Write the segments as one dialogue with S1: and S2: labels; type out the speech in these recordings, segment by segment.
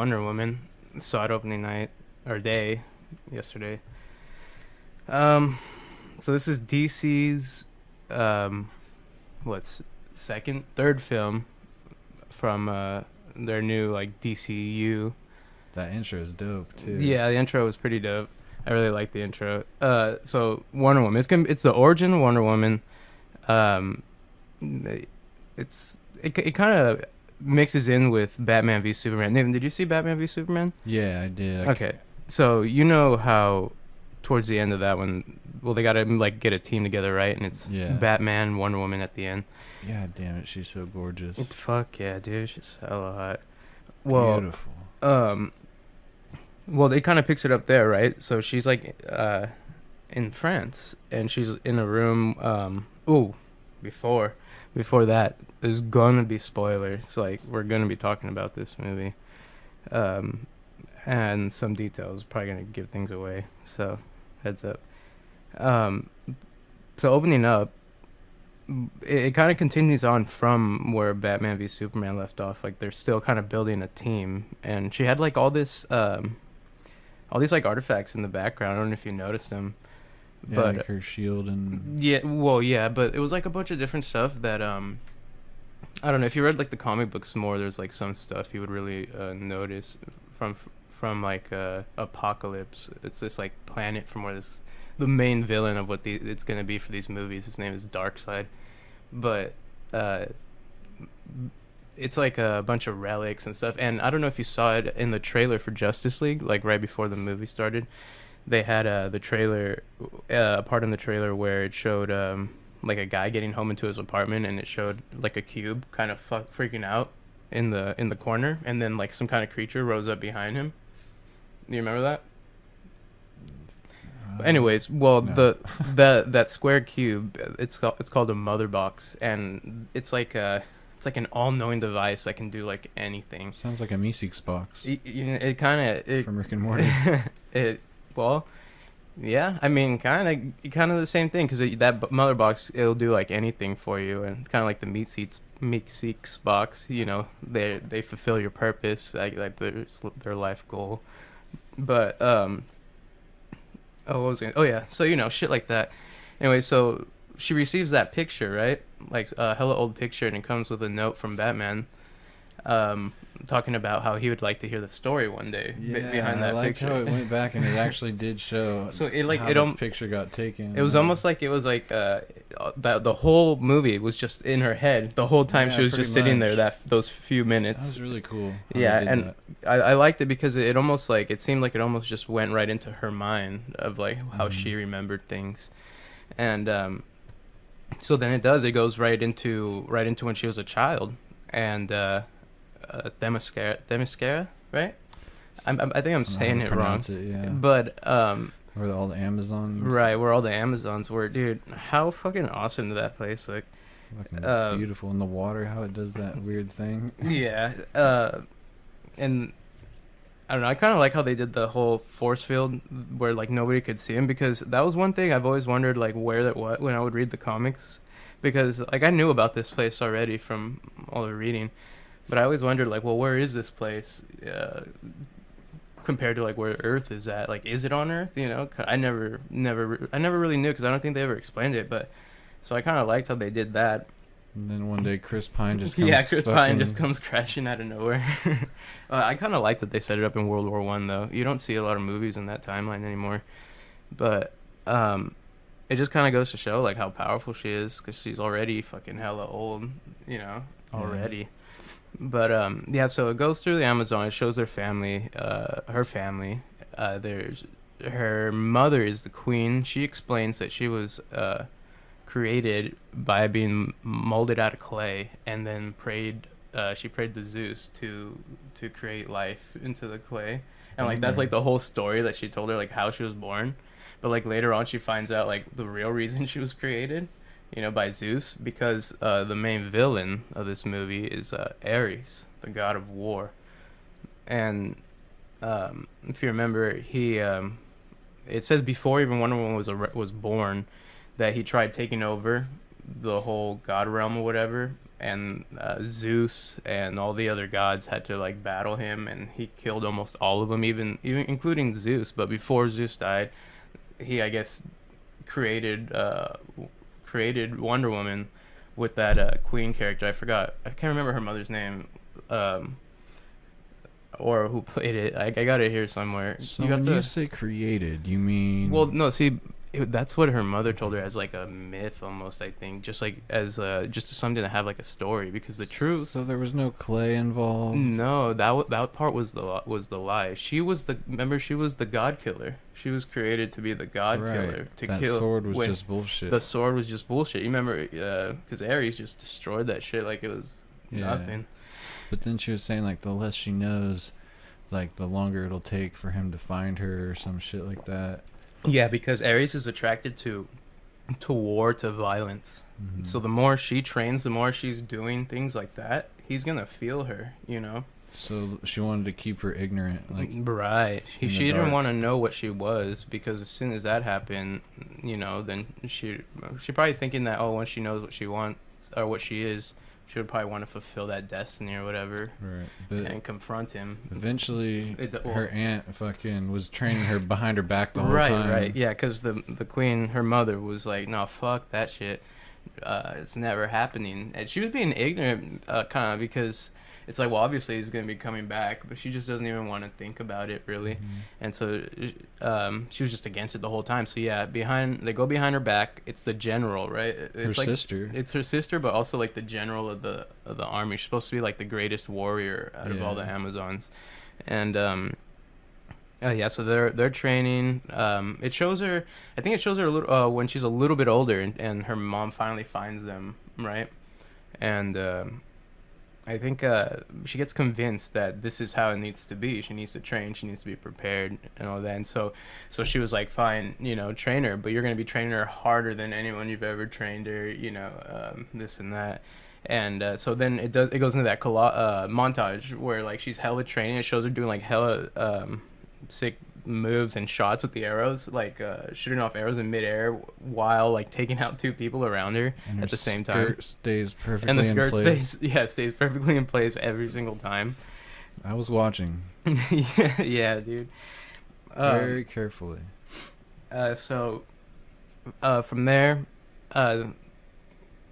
S1: Wonder Woman. Saw it opening night or day yesterday. Um, so this is DC's um, what's third film from their new like DCU.
S2: That intro is dope too.
S1: Yeah, the intro was pretty dope. I really like the intro. So Wonder Woman. It's the origin of Wonder Woman. Um, it kind of mixes in with Batman v Superman. Nathan, did you see Batman v Superman?
S2: Yeah, I did.
S1: Okay, so you know how towards the end of that one, well, they gotta like get a team together, right? And it's Batman, Wonder Woman at the end.
S2: Yeah, damn it, she's so gorgeous.
S1: Fuck yeah, dude, she's hella hot. Well,
S2: beautiful.
S1: Well, it kind of picks it up there, right? So she's like in France, and she's in a room. Before that, there's gonna be spoilers. Like, we're gonna be talking about this movie, and some details probably gonna give things away. So, heads up. So opening up, it kind of continues on from where Batman v Superman left off. Like, they're still kind of building a team, and she had like all these like artifacts in the background. I don't know if you noticed them.
S2: Yeah,
S1: but
S2: like her shield and
S1: yeah, but it was like a bunch of different stuff that I don't know, if you read like the comic books more, there's like some stuff you would really notice from like Apocalypse. It's this like planet from where the main villain of what it's gonna be for these movies. His name is Darkseid, but it's like a bunch of relics and stuff. And I don't know if you saw it in the trailer for Justice League, like right before the movie started. They had the trailer, a part in the trailer where it showed like a guy getting home into his apartment, and it showed like a cube kind of freaking out in the corner, and then like some kind of creature rose up behind him. Do you remember that? Anyways, well,
S2: no.
S1: that square cube, it's called a mother box, and it's like an all-knowing device that can do like anything.
S2: Sounds like a Meeseeks box.
S1: It kind of
S2: from Rick and Morty.
S1: Well, yeah, I mean, kind of the same thing, because that mother box, it'll do like anything for you, and kind of like the Meeseeks box. You know, they fulfill your purpose, like their life goal. But what was I? Oh yeah, so you know, shit like that. Anyway, so she receives that picture, right? Like a hella old picture, and it comes with a note from Batman, talking about how he would like to hear the story one day behind that picture.
S2: How it went back and it actually did show.
S1: So
S2: the picture got taken.
S1: It was almost like the whole movie was just in her head the whole time. She was just sitting there those few minutes.
S2: That was really cool.
S1: Yeah, and I liked it because it almost like it seemed like it almost just went right into her mind of like how she remembered things, and so then it goes right into when she was a child, and Themyscira, right? I think I'm saying it wrong. But
S2: where all the Amazons.
S1: Right, where all the Amazons were, dude. How fucking awesome did that place look?
S2: Beautiful in the water, how it does that weird thing.
S1: Yeah, and I don't know. I kind of like how they did the whole force field where like nobody could see him, because that was one thing I've always wondered, like where that what when I would read the comics, because like I knew about this place already from all the reading, but I always wondered like, well, where is this place compared to like where Earth is at? Like, is it on Earth? You know, I never really knew, because I don't think they ever explained it. But so I kind of liked how they did that.
S2: And then one day Chris Pine just comes
S1: Pine just comes crashing out of nowhere. I kind of like that they set it up in World War One, though. You don't see a lot of movies in that timeline anymore, but it just kind of goes to show like how powerful she is, because she's already fucking hella old, you know, already. Yeah. But yeah, so it goes through the Amazon. It shows their family, her family. There's her mother is the queen. She explains that she was created by being molded out of clay, and then she prayed to Zeus to create life into the clay, and like that's like the whole story that she told her, like how she was born. But like later on she finds out like the real reason she was created, you know, by Zeus, because the main villain of this movie is Ares, the god of war. And if you remember, he it says before even Wonder Woman was born, that he tried taking over the whole god realm or whatever, and Zeus and all the other gods had to like battle him, and he killed almost all of them, even including Zeus. But before Zeus died, he, I guess, created created Wonder Woman with that Queen character. I can't remember her mother's name, or who played it. I got it here somewhere.
S2: So when you say created, you mean?
S1: Well, no, see, that's what her mother told her, as like a myth almost, I think, just like as just something to have like a story, because the truth.
S2: So there was no clay involved.
S1: No, that part was the lie. She was the god killer. She was created to be the god killer, to
S2: that
S1: kill.
S2: That sword was just bullshit.
S1: The sword was just bullshit. You remember, because Ares just destroyed that shit like it was nothing.
S2: But then she was saying, like, the less she knows, like, the longer it'll take for him to find her or some shit like that.
S1: Yeah, because Ares is attracted to war, to violence. Mm-hmm. So the more she trains, the more she's doing things like that, he's gonna feel her, you know?
S2: So she wanted to keep her ignorant, like,
S1: right. She didn't want to know what she was, because as soon as that happened, you know, then she probably thinking that, once she knows what she wants or what she is, she would probably want to fulfill that destiny or whatever,
S2: right? But
S1: and confront him.
S2: Eventually, her aunt fucking was training her behind her back the whole time.
S1: Right, yeah, because the queen, her mother, was like, no, fuck that shit. It's never happening. And she was being ignorant, kind of, because it's like, well, obviously he's going to be coming back, but she just doesn't even want to think about it, really. Mm-hmm. And so she was just against it the whole time. So, yeah, they go behind her back. It's the general, right? It's
S2: her sister.
S1: It's her sister, but also, like, the general of the army. She's supposed to be, like, the greatest warrior out of all the Amazons. And, so they're training. It shows her, I think it shows her a little, when she's a little bit older, and her mom finally finds them, right? And, I think she gets convinced that this is how it needs to be. She needs to train. She needs to be prepared and all that. And so she was like, fine, you know, train her, but you're going to be training her harder than anyone you've ever trained her, you know, this and that. And so then it goes into that montage where, like, she's hella training. It shows her doing, like, hella sick moves and shots with the arrows, like shooting off arrows in midair while, like, taking out two people around her at the same time.
S2: Stays perfectly
S1: and the skirt
S2: in place.
S1: stays perfectly in place every single time.
S2: I was watching.
S1: yeah, dude.
S2: Very carefully.
S1: So from there, all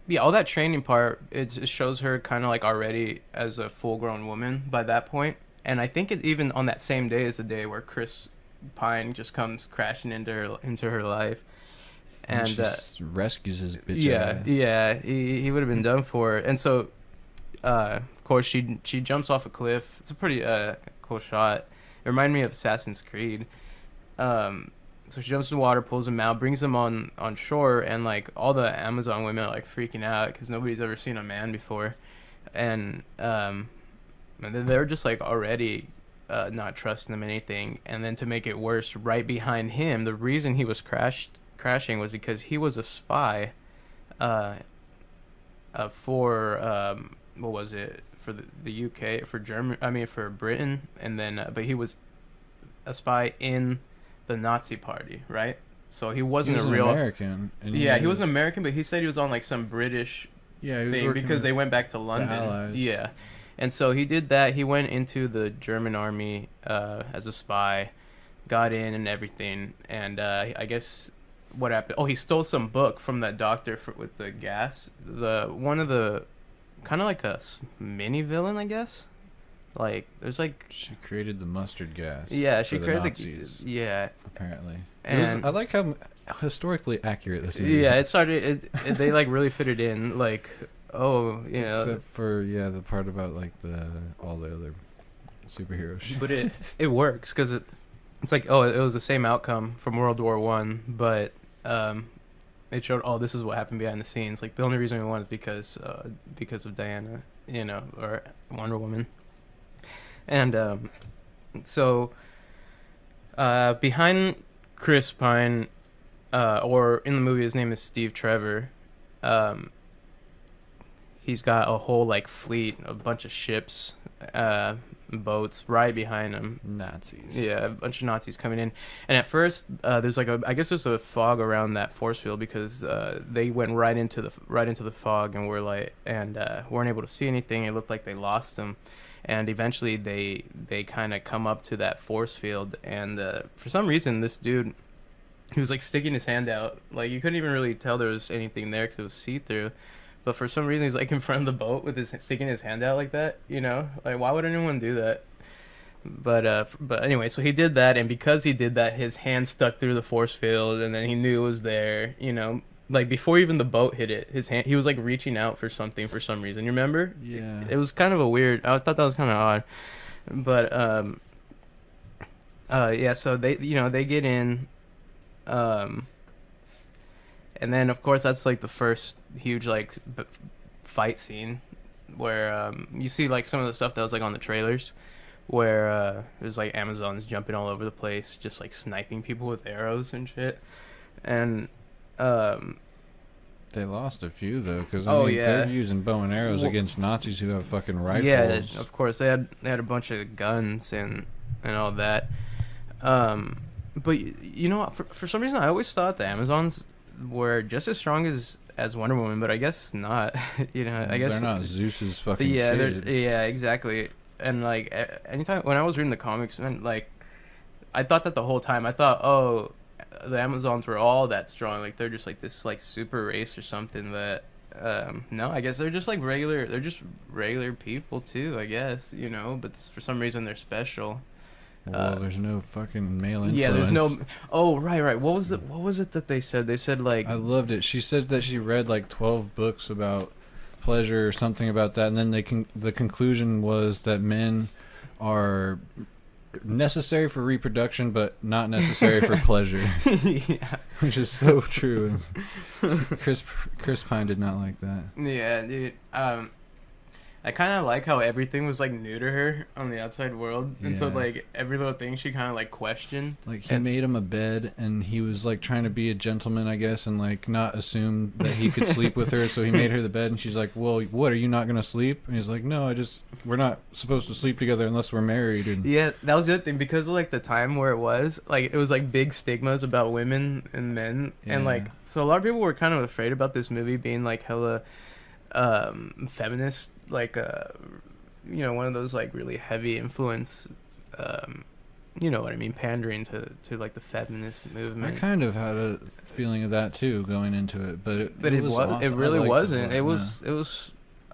S1: that training part, it shows her kind of like already as a full-grown woman by that point. And I think it even on that same day is the day where Chris Pine just comes crashing into her life, and
S2: she rescues his bitch ass.
S1: Yeah, he would have been done for. And so, of course, she jumps off a cliff. It's a pretty cool shot. It reminded me of Assassin's Creed. So she jumps in the water, pulls him out, brings him on shore, and, like, all the Amazon women are, like, freaking out because nobody's ever seen a man before, and they're just, like, already not trusting him anything. And then to make it worse, right behind him, the reason he was crashing was because he was a spy for what was it, for the UK, for Britain, and then but he was a spy in the Nazi party, right? So he wasn't
S2: a
S1: real
S2: American.
S1: He was an American, but he said he was on, like, some British thing because they went back to London. Yeah. And so he did that. He went into the German army as a spy, got in and everything. And I guess what happened? Oh, he stole some book from that doctor with the gas. One of the kind of like a mini villain, I guess. Like, there's like, she
S2: created the mustard gas.
S1: Yeah, she created
S2: the Nazis,
S1: apparently.
S2: And I like how historically accurate this movie.
S1: Yeah, it started. They like really fit it in. Like,
S2: except for the part about, like, all the other superhero shit.
S1: But it works because it's like, it was the same outcome from World War One, but it showed, this is what happened behind the scenes. Like, the only reason we won is because of Diana, or Wonder Woman. And so behind Chris Pine, or in the movie his name is Steve Trevor, he's got a whole, like, fleet, a bunch of ships, boats right behind him.
S2: Nazis.
S1: Yeah, a bunch of Nazis coming in, and at first there's like I guess there's a fog around that force field because they went right into the fog and weren't able to see anything. It looked like they lost them, and eventually they kind of come up to that force field, and for some reason this dude, he was like sticking his hand out, like you couldn't even really tell there was anything there because it was see through. But for some reason, he's like in front of the boat with his sticking his hand out like that. You know, like why would anyone do that? But anyway, so he did that, and because he did that, his hand stuck through the force field, and then he knew it was there. You know, like before even the boat hit it, his hand, he was like reaching out for something for some reason. You remember?
S2: Yeah.
S1: It was kind of a weird. I thought that was kind of odd, but yeah. So they get in, and then of course that's like the first huge like fight scene where you see like some of the stuff that was like on the trailers where there's like Amazons jumping all over the place just like sniping people with arrows and shit. And
S2: they lost a few though because
S1: yeah,
S2: they're using bow and arrows against Nazis who have fucking rifles.
S1: Yeah, of course they had a bunch of guns and all that. But you know, for some reason I always thought the Amazons were just as strong as Wonder Woman, but I guess not. You know, I guess
S2: they're not Zeus's fucking
S1: kid.
S2: kid.
S1: Yeah, exactly. And like anytime when I was reading the comics, man, like I thought that the whole time. I thought, oh, the Amazons were all that strong. Like they're just like this like super race or something. That no, I guess they're just like regular. They're just regular people too, I guess. You know, but for some reason they're special.
S2: Well, there's no fucking male influence.
S1: Yeah, there's no. Oh, right. What was it that they said? They said like.
S2: I loved it. She said that she read like 12 books about pleasure or something about that, and then the conclusion was that men are necessary for reproduction, but not necessary for pleasure.
S1: Yeah,
S2: which is so true. Chris Pine did not like that.
S1: Yeah, dude. I kind of like how everything was like new to her on the outside world, and so like every little thing she kind of like questioned.
S2: Like he made him a bed, and he was like trying to be a gentleman, I guess, and like not assume that he could sleep with her. So he made her the bed, and she's like, "Well, what? Are you not gonna sleep?" And he's like, "No, we're not supposed to sleep together unless we're married." And
S1: yeah, that was the other thing because of like the time where it was like big stigmas about women and men, and like so a lot of people were kind of afraid about this movie being like hella feminist, like you know, one of those like really heavy influence, you know what I mean, pandering to like the feminist movement.
S2: I kind of had a feeling of that too going into it, but it awesome.
S1: It really wasn't. It was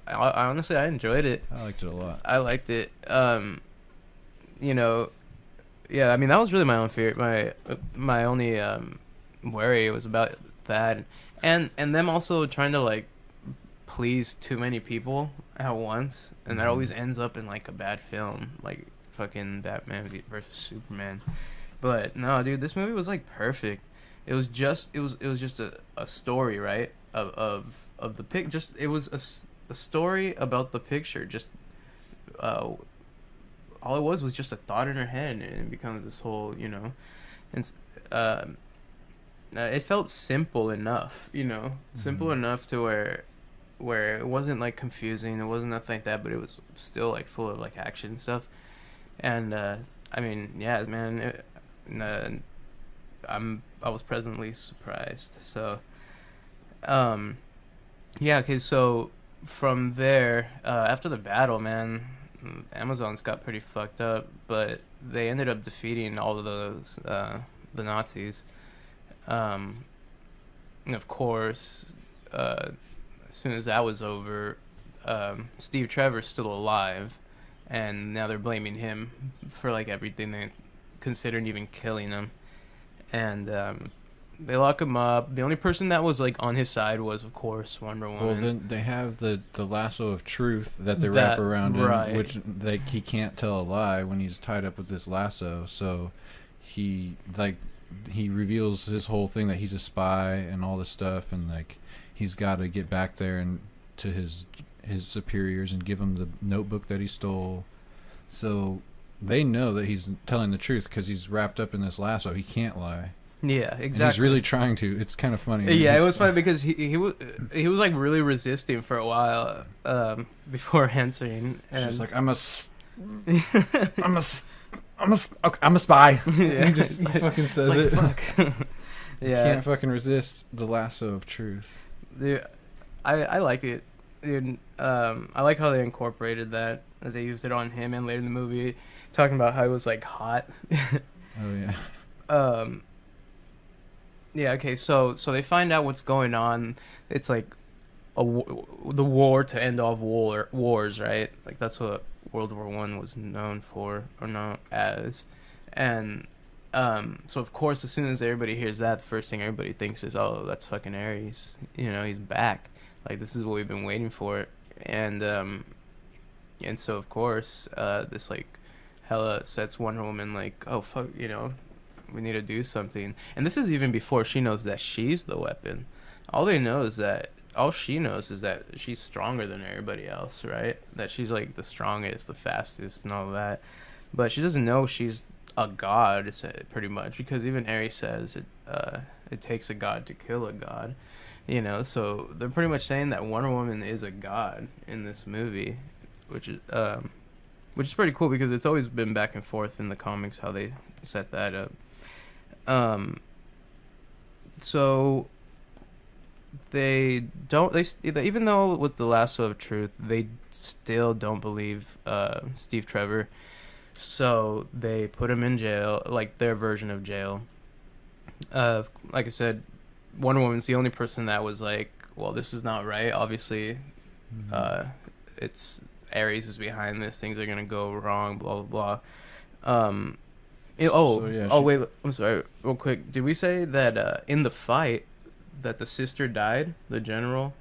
S1: I honestly I enjoyed it.
S2: I liked it a lot.
S1: I liked it. You know, yeah, I mean that was really my own fear. My only worry was about that, and them also trying to like please too many people at once, and that always ends up in like a bad film, like fucking Batman versus Superman. But no, dude, this movie was like perfect. It was just a story, right? Of the pic. Just it was a story about the picture. Just all it was just a thought in her head, and it becomes this whole, you know, and it felt simple enough, you know, simple enough to where it wasn't like confusing, it wasn't nothing like that, but it was still like full of like action and stuff. And I mean, yeah, man, I was pleasantly surprised. So yeah, okay, so from there, after the battle, man, Amazons got pretty fucked up, but they ended up defeating all of those the Nazis. And of course, as soon as that was over, Steve Trevor's still alive, and now they're blaming him for like everything, they considered even killing him, and they lock him up. The only person that was like on his side was, of course, Wonder Woman.
S2: Well, then they have the lasso of truth that they wrap around him, which he can't tell a lie when he's tied up with this lasso. So he reveals his whole thing that he's a spy and all this stuff, and like he's got to get back there and to his superiors and give them the notebook that he stole. So they know that he's telling the truth because he's wrapped up in this lasso. He can't lie.
S1: Yeah, exactly. And
S2: he's really trying to. It's kind of funny.
S1: Yeah, it was funny because he was like really resisting for a while before answering.
S2: And she's like, I'm a I'm a spy.
S1: Yeah,
S2: he just fucking says it.
S1: Fuck.
S2: Yeah, can't fucking resist the lasso of truth.
S1: Dude, I like it. Dude, I like how they incorporated that. They used it on him and later in the movie, talking about how he was like hot.
S2: Oh yeah.
S1: Yeah. Okay. So they find out what's going on. It's like the war to end all wars, right? Like that's what World War I was known for, or known as, and so of course as soon as everybody hears that, the first thing everybody thinks is, oh, that's fucking Ares. You know, he's back. Like this is what we've been waiting for, and so of course this like Hela sets Wonder Woman like, oh fuck, you know, we need to do something. And this is even before she knows that she's the weapon. All she knows is that she's stronger than everybody else, right? That she's like the strongest, the fastest, and all that. But she doesn't know she's a god, pretty much, because even Ares says it takes a god to kill a god, you know. So they're pretty much saying that Wonder Woman is a god in this movie, which is pretty cool because it's always been back and forth in the comics how they set that up. So even though with the lasso of truth they still don't believe Steve Trevor, so they put him in jail, like their version of jail. Like I said, Wonder Woman's the only person that was like, well, this is not right, obviously. It's Ares is behind this, things are gonna go wrong, blah blah blah. Wait, I'm sorry, real quick, did we say that in the fight that the sister died, the general,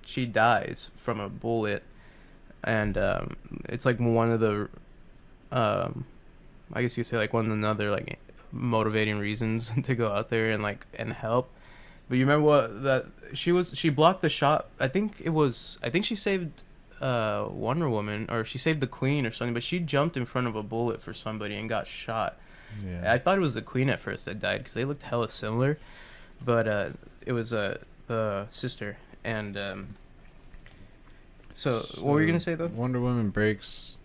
S1: she dies from a bullet, and it's like one of the I guess you could say like one of another like motivating reasons to go out there and like and help. But you remember what that she blocked the shot. I think she saved Wonder Woman, or she saved the Queen or something, but she jumped in front of a bullet for somebody and got shot. Yeah. I thought it was the Queen at first that died because they looked hella similar, but it was the sister. And so what were you gonna say though?
S2: Wonder Woman breaks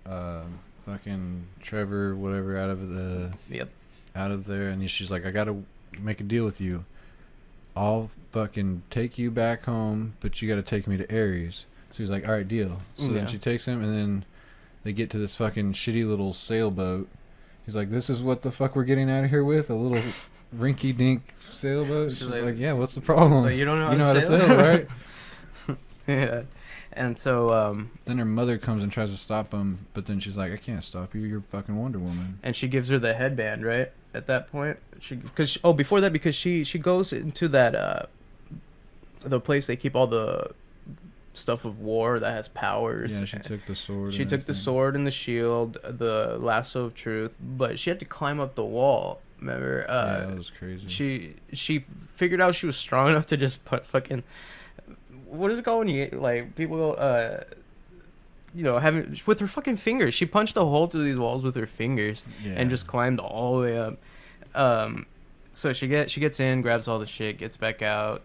S2: fucking Trevor whatever out of there, and she's like, I gotta make a deal with you. I'll fucking take you back home, but you gotta take me to Ares. So he's like, alright, deal. So then she takes him, and then they get to this fucking shitty little sailboat. He's like, this is what the fuck we're getting out of here with? A little rinky-dink sailboat? She's like, yeah, what's the problem?
S1: Like, you don't know
S2: how to sail, right?
S1: Yeah. And so
S2: then her mother comes and tries to stop him, but then she's like, I can't stop you, you're fucking Wonder Woman.
S1: And she gives her the headband, right? At that point, before that, because she goes into that the place they keep all the stuff of war that has powers.
S2: Yeah, she took the sword.
S1: She took the sword and the shield, the lasso of truth, but she had to climb up the wall. Remember?
S2: Yeah, that was crazy.
S1: She figured out she was strong enough to just put fucking, what is it called when you like people having with her fucking fingers. She punched a hole through these walls with her fingers and just climbed all the way up. So she gets in, grabs all the shit, gets back out,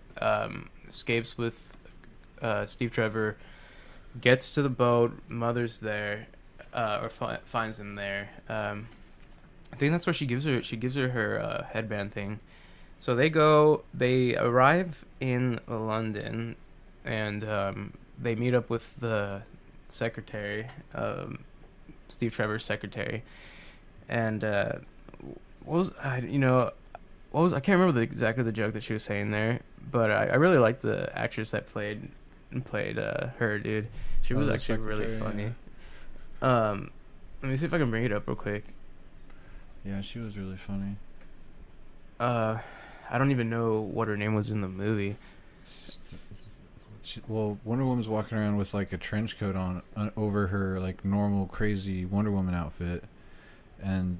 S1: escapes with Steve Trevor, gets to the boat. Mother's there, or finds him there. I think that's where she gives her her headband thing. So they arrive in London, and they meet up with the secretary, Steve Trevor's secretary, and I can't remember exactly the joke that she was saying there, but I really liked the actress that played her, dude. She was actually really funny. Yeah. Let me see if I can bring it up real quick.
S2: Yeah, she was really funny.
S1: I don't even know what her name was in the movie.
S2: Well, Wonder Woman's walking around with like a trench coat on over her like normal crazy Wonder Woman outfit, and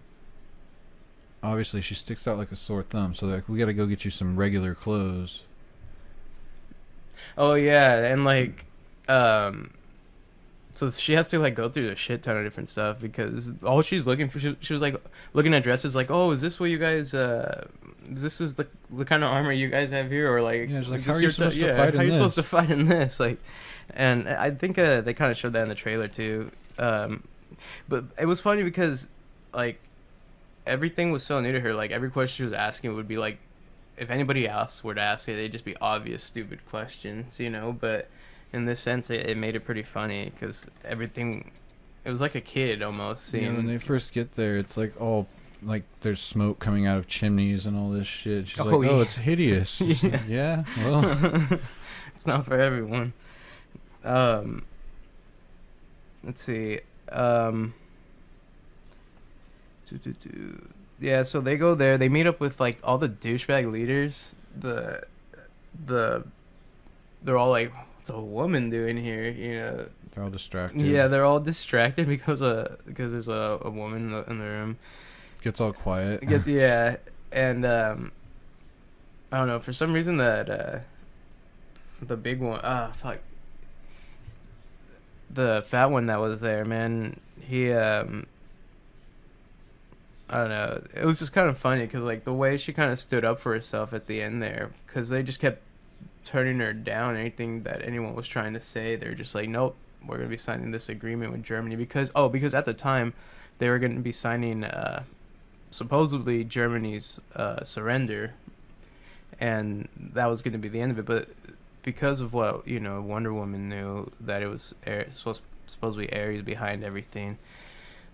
S2: obviously she sticks out like a sore thumb. So like, we got to go get you some regular clothes.
S1: Oh yeah, and like, so she has to like go through a shit ton of different stuff because all she's looking for, she was like looking at dresses like, oh, is this what you guys this is the kind of armor you guys have here, or like,
S2: yeah, like, how are you supposed to fight in this? How are you supposed
S1: to fight in this? Like, and I think they kind of showed that in the trailer too. But it was funny because like everything was so new to her. Like every question she was asking would be like, if anybody else were to ask it, they'd just be obvious stupid questions, you know. But in this sense, it made it pretty funny because everything, it was like a kid almost.
S2: Yeah, when they first get there, it's like all like there's smoke coming out of chimneys and all this shit. She's like, oh, yeah. It's hideous.
S1: Yeah.
S2: Like, yeah, well,
S1: it's not for everyone. Let's see. Yeah, so they go there. They meet up with like all the douchebag leaders. They're all like, "What's a woman doing here?" You know.
S2: They're all distracted.
S1: Yeah, they're all distracted because there's a woman in the room.
S2: Gets all quiet.
S1: Yeah, and I don't know, for some reason that the big one, fuck, the fat one that was there, man, he I don't know, it was just kind of funny because like the way she kind of stood up for herself at the end there, because they just kept turning her down. Anything that anyone was trying to say, they're just like, nope, we're gonna be signing this agreement with Germany because at the time they were gonna be signing supposedly Germany's surrender, and that was gonna be the end of it. But because of what, you know, Wonder Woman knew, that it was supposedly Ares behind everything,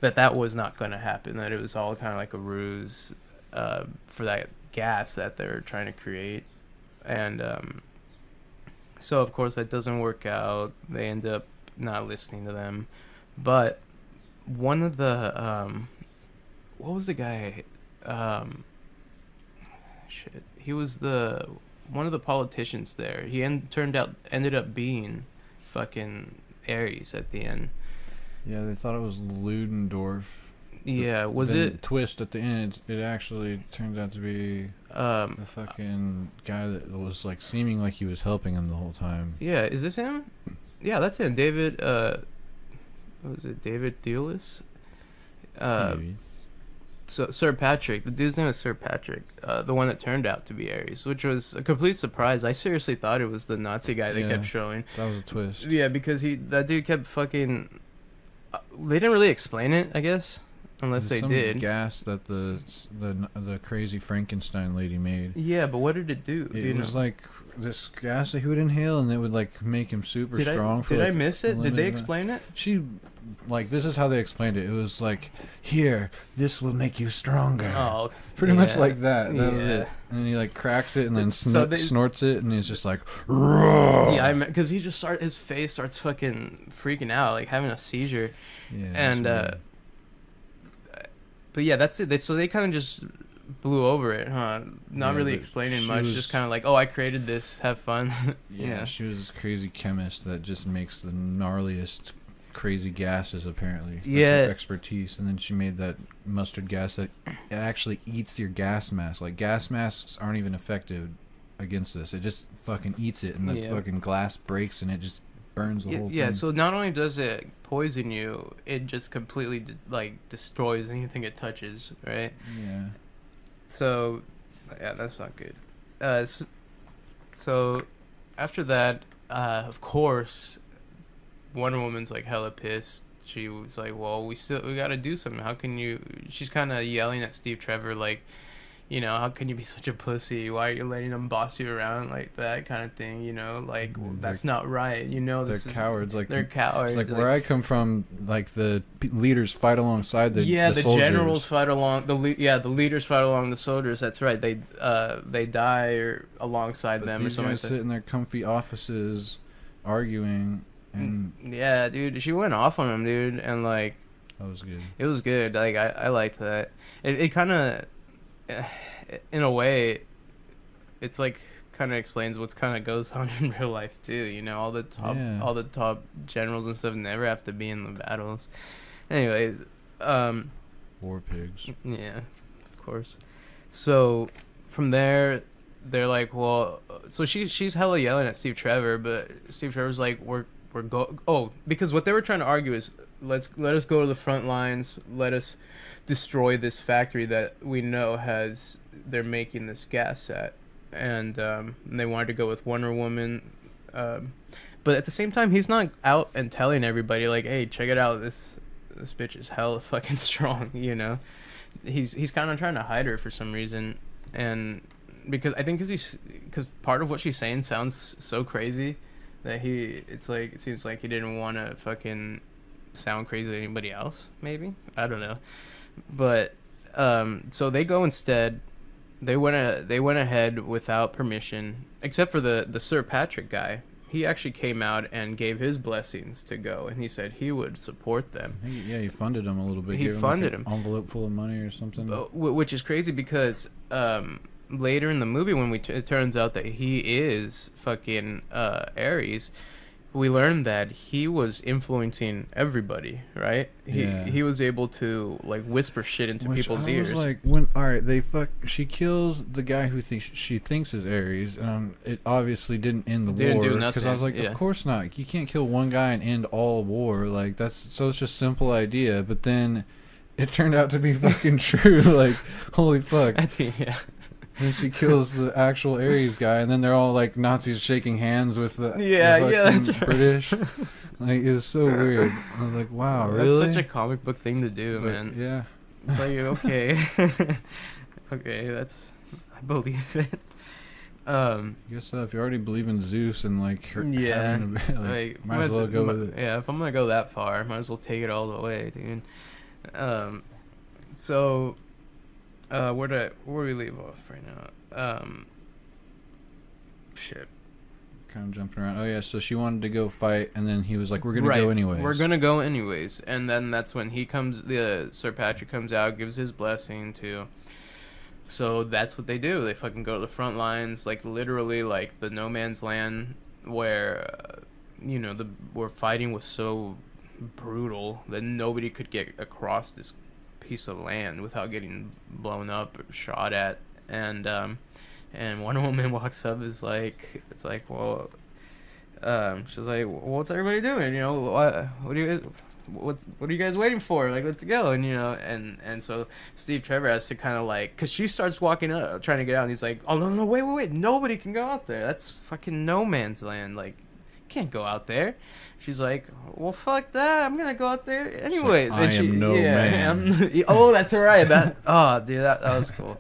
S1: that was not going to happen, that it was all kind of like a ruse for that gas that they're trying to create. And so of course that doesn't work out. They end up not listening to them. But one of the what was the guy, he was one of the politicians there. He ended up being fucking Ares at the end.
S2: Yeah, they thought it was Ludendorff.
S1: Yeah, was it?
S2: Twist at the end, it actually turns out to be the fucking guy that was like seeming like he was helping him the whole time.
S1: Yeah, is this him? Yeah, that's him. David, what was it? David Thewlis?
S2: Maybe.
S1: So Sir Patrick, the dude's name is Sir Patrick, the one that turned out to be Ares, which was a complete surprise. I seriously thought it was the Nazi guy they kept showing.
S2: That was a twist.
S1: Yeah, because that dude kept fucking. They didn't really explain it, I guess, unless they did.
S2: Gas that the crazy Frankenstein lady made.
S1: Yeah, but what did it do?
S2: It was like this gas that he would inhale, and it would like make him super strong.
S1: Did I miss it? Did they explain it?
S2: This is how they explained it. It was like, here, this will make you stronger.
S1: Oh,
S2: pretty much like that. That was it. And he like cracks it and then snorts it, and he's just like, roar.
S1: Yeah, because he just his face starts fucking freaking out, like having a seizure.
S2: Yeah.
S1: And but yeah, that's it. So they kind of just blew over it, huh? Not really explaining much. Just kind of like, oh, I created this. Have fun.
S2: Yeah, she was this crazy chemist that just makes the gnarliest crazy gases, apparently. That's her expertise. And then she made that mustard gas that it actually eats your gas mask. Like, gas masks aren't even effective against this. It just fucking eats it, and the fucking glass breaks, and it just burns the whole thing. Yeah,
S1: so not only does it poison you, it just completely destroys anything it touches, right?
S2: Yeah.
S1: So yeah, that's not good. So after that, of course, Wonder Woman's like hella pissed. She was like, well, we gotta do something. How can you... She's kind of yelling at Steve Trevor, like, you know, how can you be such a pussy? Why are you letting them boss you around like that, kind of thing, you know? Like, well, that's not right, you know?
S2: They're cowards. Like,
S1: they're cowards.
S2: It's like where I come from, like, the leaders fight alongside the soldiers.
S1: Generals fight along... the leaders fight along the soldiers, that's right. They die alongside them or something like that.
S2: Sit in their comfy offices arguing... And
S1: yeah, dude, she went off on him, dude, and like,
S2: that was good.
S1: It was good. Like, I liked that. It kind of, in a way, it's like kind of explains what's kind of goes on in real life too. You know, all the top generals and stuff never have to be in the battles. Anyways,
S2: war pigs.
S1: Yeah, of course. So from there, they're like, well, so she's hella yelling at Steve Trevor, but Steve Trevor's like, because what they were trying to argue is let us go to the front lines, let us destroy this factory that we know has they're making this gas set, and they wanted to go with Wonder Woman. But at the same time, he's not out and telling everybody like, "Hey, check it out. This bitch is hella fucking strong." You know, he's kind of trying to hide her for some reason, and because I think because part of what she's saying sounds so crazy that it seems like he didn't want to fucking sound crazy to anybody else. Maybe, I don't know, but so they go instead. They went ahead without permission, except for the Sir Patrick guy. He actually came out and gave his blessings to go, and he said he would support them.
S2: He funded him a little bit.
S1: He funded him
S2: envelope full of money or something.
S1: Which is crazy because later in the movie, when it turns out that he is fucking Ares, we learned that he was influencing everybody, right? He was able to like whisper shit into people's ears.
S2: Like she kills the guy who she thinks is Ares, and it obviously didn't end the war. Because I was like, of course not. You can't kill one guy and end all war. Like that's such a simple idea. But then it turned out to be fucking true. Like holy fuck.
S1: I think, yeah.
S2: And she kills the actual Ares guy, and then they're all like Nazis shaking hands with the
S1: that's right.
S2: British. Like it was so weird. I was like, wow, really?
S1: That's such a comic book thing to do, man.
S2: Yeah.
S1: It's like okay, okay, I believe it.
S2: I guess so. If you already believe in Zeus and like her, might as well go with it.
S1: Yeah, if I'm gonna go that far, might as well take it all the way, dude. So. Where we leave off right now? Shit.
S2: Kind of jumping around. Oh yeah, so she wanted to go fight, and then he was like, "We're gonna go anyways."
S1: We're gonna go anyways, and then that's when the Sir Patrick comes out, gives his blessing to. So that's what they do. They fucking go to the front lines, like literally, like the no man's land, where, where fighting was so brutal that nobody could get across this piece of land without getting blown up or shot at, and Wonder Woman walks up, she's like, well, she's like, what's everybody doing? What are you guys waiting for? Like, let's go. And and so Steve Trevor has to kind of like, because she starts walking up trying to get out, and he's like, oh no, wait, nobody can go out there. That's fucking no man's land. Like, can't go out there. She's like, well, fuck that, I'm gonna go out there anyways.
S2: Like, man.
S1: Oh, that's right. That was cool.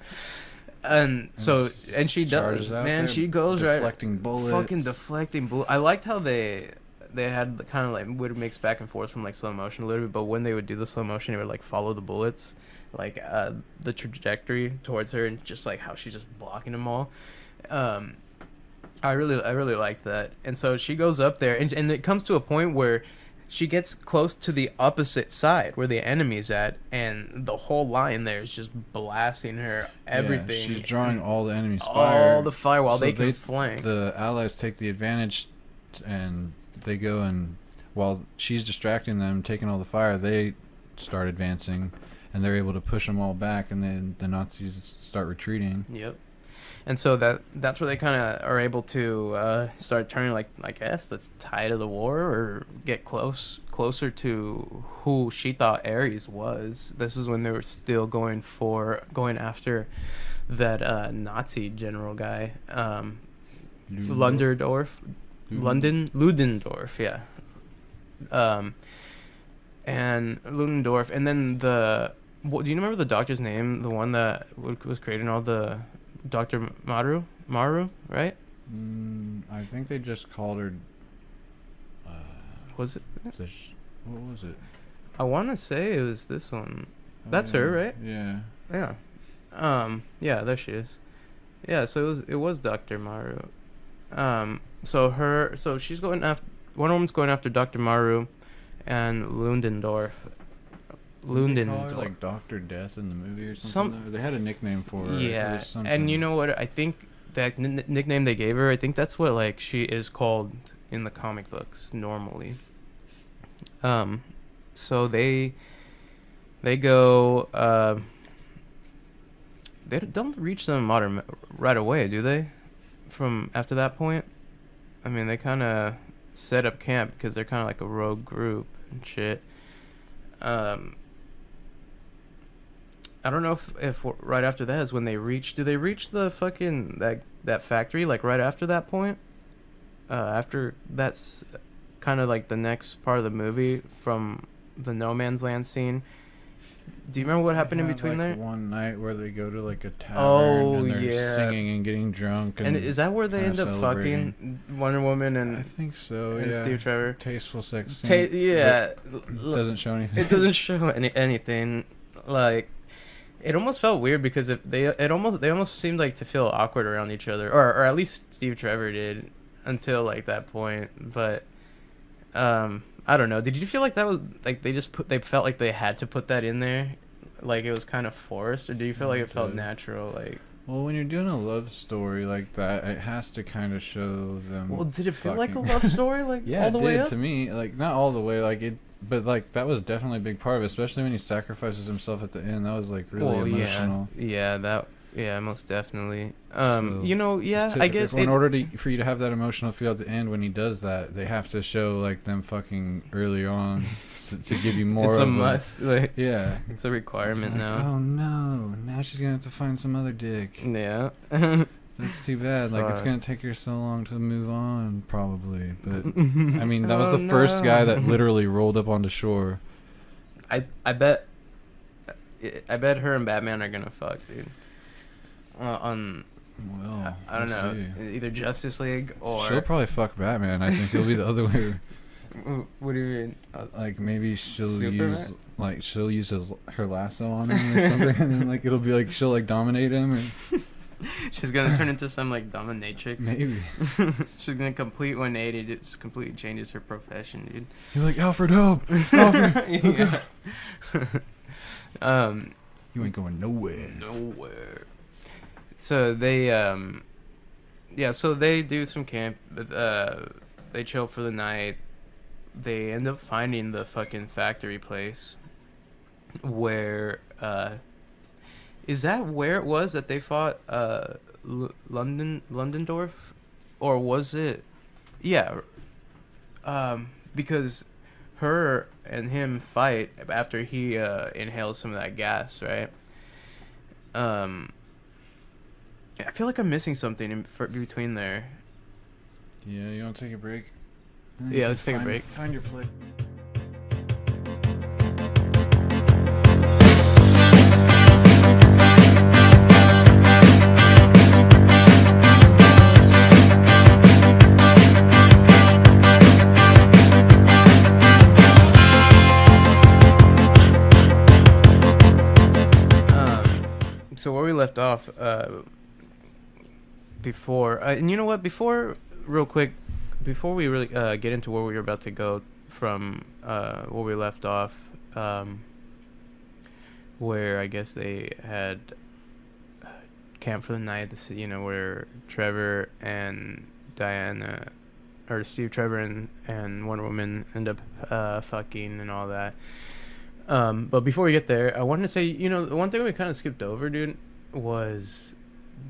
S1: And so, and she does, man. She goes
S2: deflecting bullets.
S1: Fucking deflecting bullets. I liked how they had the kind of like would mix back and forth from like slow motion a little bit, but when they would do the slow motion, it would like follow the bullets, like the trajectory towards her, and just like how she's just blocking them all. I really liked that. And so she goes up there, and it comes to a point where she gets close to the opposite side where the enemy's at, and the whole line there is just blasting her everything.
S2: Yeah, she's drawing all the enemy's fire.
S1: All the fire while they can flank.
S2: The allies take the advantage, and they go, and while she's distracting them, taking all the fire, they start advancing, and they're able to push them all back, and then the Nazis start retreating.
S1: Yep. And so that's where they kind of are able to start turning, like, I guess, the tide of the war, or get closer to who she thought Ares was. This is when they were still going after that Nazi general guy, Ludendorff, yeah. And Ludendorff, and then do you remember the doctor's name? The one that was creating all the. Dr. Maru, right?
S2: I think they just called her.
S1: Was it?
S2: What was it?
S1: I want to say it was this one. That's her, right?
S2: Yeah.
S1: Yeah. Yeah, there she is. Yeah, so it was Dr. Maru. So she's going after. Wonder Woman's going after Dr. Maru, and Ludendorff.
S2: Did they call her like Dr. Death in the movie or something? They had a nickname for her.
S1: Yeah, and you know what? I think that nickname they gave her, I think that's what like she is called in the comic books normally. So they go. They don't reach the modern right away, do they? From after that point, I mean, they kind of set up camp because they're kind of like a rogue group and shit. I don't know if right after that is when they reach. Do they reach the fucking that factory like right after that point? After that's kind of like the next part of the movie from the no man's land scene. Do you remember what happened in between there?
S2: One night where they go to like a tavern and they're singing and getting drunk.
S1: And is that where they end up fucking Wonder Woman and
S2: I think so.
S1: And Steve Trevor.
S2: Tasteful sex scene.
S1: Yeah.
S2: It doesn't show anything.
S1: It doesn't show anything. Like, it almost felt weird because they almost seemed like to feel awkward around each other, or at least Steve Trevor did until like that point. But I don't know. Did you feel like that was like they felt like they had to put that in there, like it was kind of forced, or do you feel like it felt natural? Like,
S2: well, when you're doing a love story like that, it has to kind of show them.
S1: Well, did it feel like a love story, like
S2: yeah,
S1: all the way up?
S2: To me, like not all the way, like it, but like that was definitely a big part of it, especially when he sacrifices himself at the end. That was like really emotional.
S1: Yeah, most definitely. I guess
S2: in order for you to have that emotional feel at the end when he does that, they have to show like them fucking early on to give you more.
S1: It's a must. Like,
S2: yeah,
S1: it's a requirement now.
S2: Oh no! Now she's gonna have to find some other dick.
S1: Yeah.
S2: That's too bad. Like, it's gonna take her so long to move on, probably. But I mean, that was the first guy that literally rolled up onto shore.
S1: I bet her and Batman are gonna fuck, dude.
S2: Well,
S1: I don't know, either Justice League or
S2: she'll probably fuck Batman. I think it'll be the other way.
S1: What do you mean?
S2: Like maybe she'll use her lasso on him or something, and then like it'll be like she'll like dominate him. And
S1: she's gonna turn into some like dominatrix.
S2: Maybe.
S1: She's gonna complete 180. Just completely changes her profession, dude.
S2: You're like Alfred, help! Alfred. You ain't going nowhere.
S1: Nowhere. So they so they do some camp. They chill for the night. They end up finding the fucking factory place where is that where it was that they fought Londendorf, or was it because her and him fight after he inhales some of that gas, right? I feel like I'm missing something in between there.
S2: Yeah, you want to take a break?
S1: Yeah, let's take a break.
S2: Find your plate.
S1: So where we left off before, and you know what? Real quick, before we really get into where we were about to go from where we left off, where I guess they had camp for the night. This, where Trevor and Diana, or Steve Trevor and Wonder Woman end up fucking and all that. But before we get there, I wanted to say, the one thing we kind of skipped over, dude, was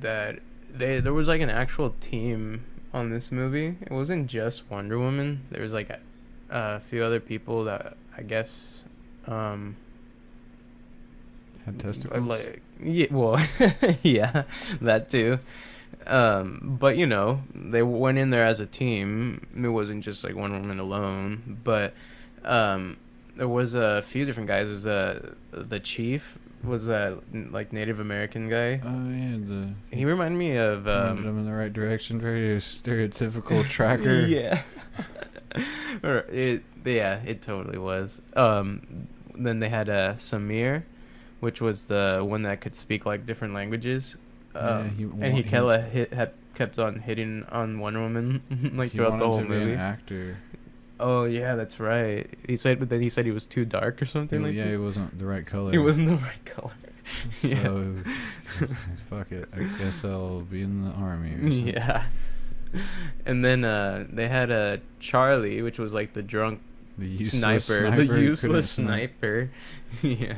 S1: that there was like an actual team on this movie. It wasn't just Wonder Woman. There was like a few other people that I guess
S2: had testicles.
S1: Like, yeah, well, yeah, that too. But they went in there as a team. It wasn't just like Wonder Woman alone. But there was a few different guys. There's the chief was that like Native American guy.
S2: Oh yeah,
S1: he reminded me of
S2: pointed him in the right direction. Very stereotypical tracker.
S1: Yeah. It totally was. Then they had Samir, which was the one that could speak like different languages. He kept on hitting on Wonder Woman like throughout the whole movie.
S2: Be an actor.
S1: Oh yeah, that's right. But then he said he was too dark or something.
S2: He wasn't the right color.
S1: He wasn't the right color.
S2: So, fuck it. I guess I'll be in the army. Or something.
S1: Yeah. And then they had Charlie, which was like the drunk sniper, the useless sniper. Yeah.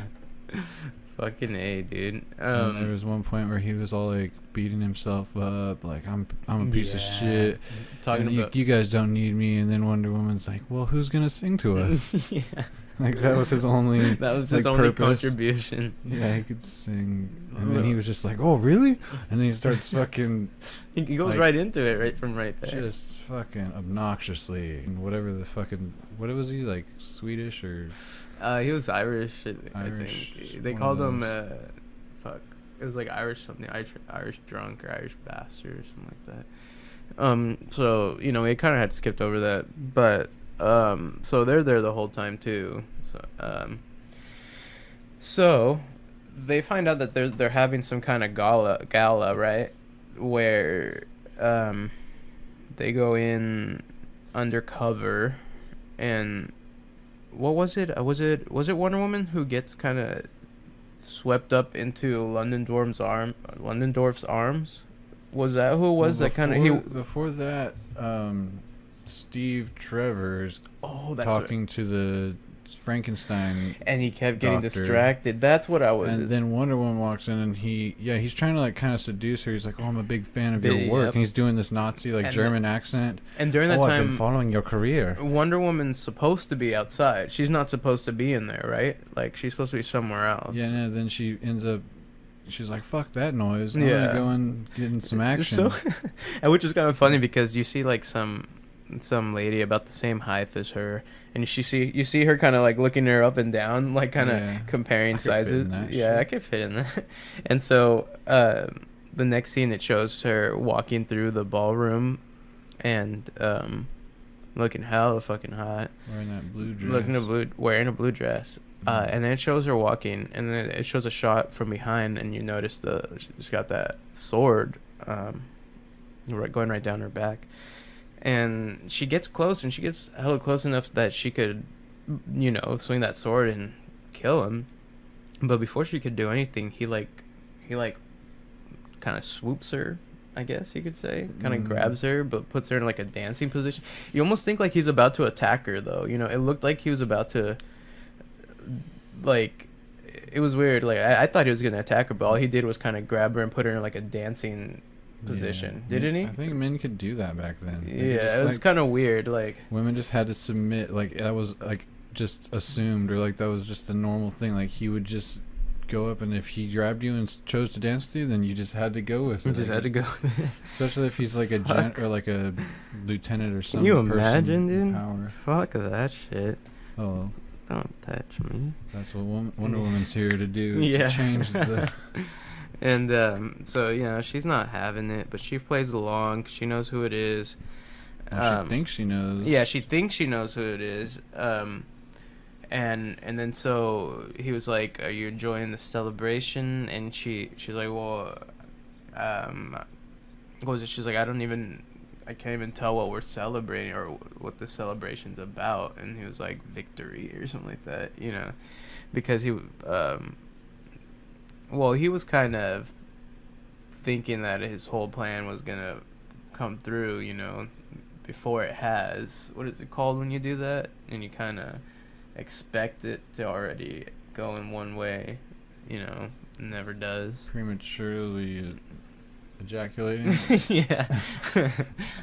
S1: Fucking A, dude.
S2: And there was one point where he was all like beating himself up, like I'm a piece of shit.
S1: Talking about
S2: you guys don't need me, and then Wonder Woman's like, well, who's gonna sing to us?
S1: yeah.
S2: Like that was his only
S1: contribution.
S2: Yeah, he could sing, and then he was just like, "Oh, really?" And then he starts fucking.
S1: He goes like, right into it, right from right there.
S2: Just fucking obnoxiously, and whatever the fucking what was he like, Swedish or?
S1: He was Irish. I think they called him fuck. It was like Irish something, Irish drunk or Irish bastard or something like that. So it kind of had skipped over that, but. So they're there the whole time too. So they find out that they're having some kind of gala, right? Where they go in undercover, and what was it? Was it Wonder Woman who gets kind of swept up into Ludendorff's arms? Was that who it was? That kind of
S2: before that. Steve Trevor's talking to the Frankenstein,
S1: and he kept getting distracted. That's what I was.
S2: And then Wonder Woman walks in, and he's trying to like kind of seduce her. He's like, "Oh, I'm a big fan of your work," and he's doing this Nazi like German accent.
S1: And during that time,
S2: I've been following your career.
S1: Wonder Woman's supposed to be outside. She's not supposed to be in there, right? Like she's supposed to be somewhere else.
S2: Yeah, and then she ends up. She's like, "Fuck that noise! I'm gonna go and get in some action."
S1: And which is kind of funny because you see like some lady about the same height as her, and you see her kind of like looking her up and down, like kind of comparing sizes. I could fit in that. And so the next scene, it shows her walking through the ballroom and looking hella fucking hot,
S2: wearing that blue dress,
S1: wearing a blue dress. And then it shows her walking, and then it shows a shot from behind, and you notice she's got that sword going right down her back. And she gets close, and she gets hella close enough that she could, swing that sword and kill him. But before she could do anything, he kind of swoops her, I guess you could say. Kind of grabs her, but puts her in like a dancing position. You almost think like he's about to attack her, though. It looked like he was about to, like, it was weird. Like, I thought he was going to attack her, but all he did was kind of grab her and put her in like a dancing position. Didn't he?
S2: I think men could do that back then.
S1: It was kind of weird. Like,
S2: women just had to submit. Like, that was like just assumed, or like that was just a normal thing. Like, he would just go up, and if he grabbed you and chose to dance with you, then you just had to go with it.
S1: Had to go.
S2: Especially if he's like a gent or like a lieutenant or something.
S1: Can you imagine, dude? Power. Fuck that shit.
S2: Oh,
S1: don't touch me.
S2: That's what Wonder Woman's here to do. To change the.
S1: And so she's not having it, but she plays along 'cause she knows who it is.
S2: She thinks she knows.
S1: Yeah, she thinks she knows who it is. And then so he was like, "Are you enjoying the celebration?" And she's like, "Well, what was it?" She's like, I can't even tell what we're celebrating or what the celebration's about." And he was like, "Victory" or something like that, because he he was kind of thinking that his whole plan was gonna come through, before it has. What is it called when you do that? And you kind of expect it to already go in one way, it never does.
S2: Prematurely ejaculating?
S1: Yeah.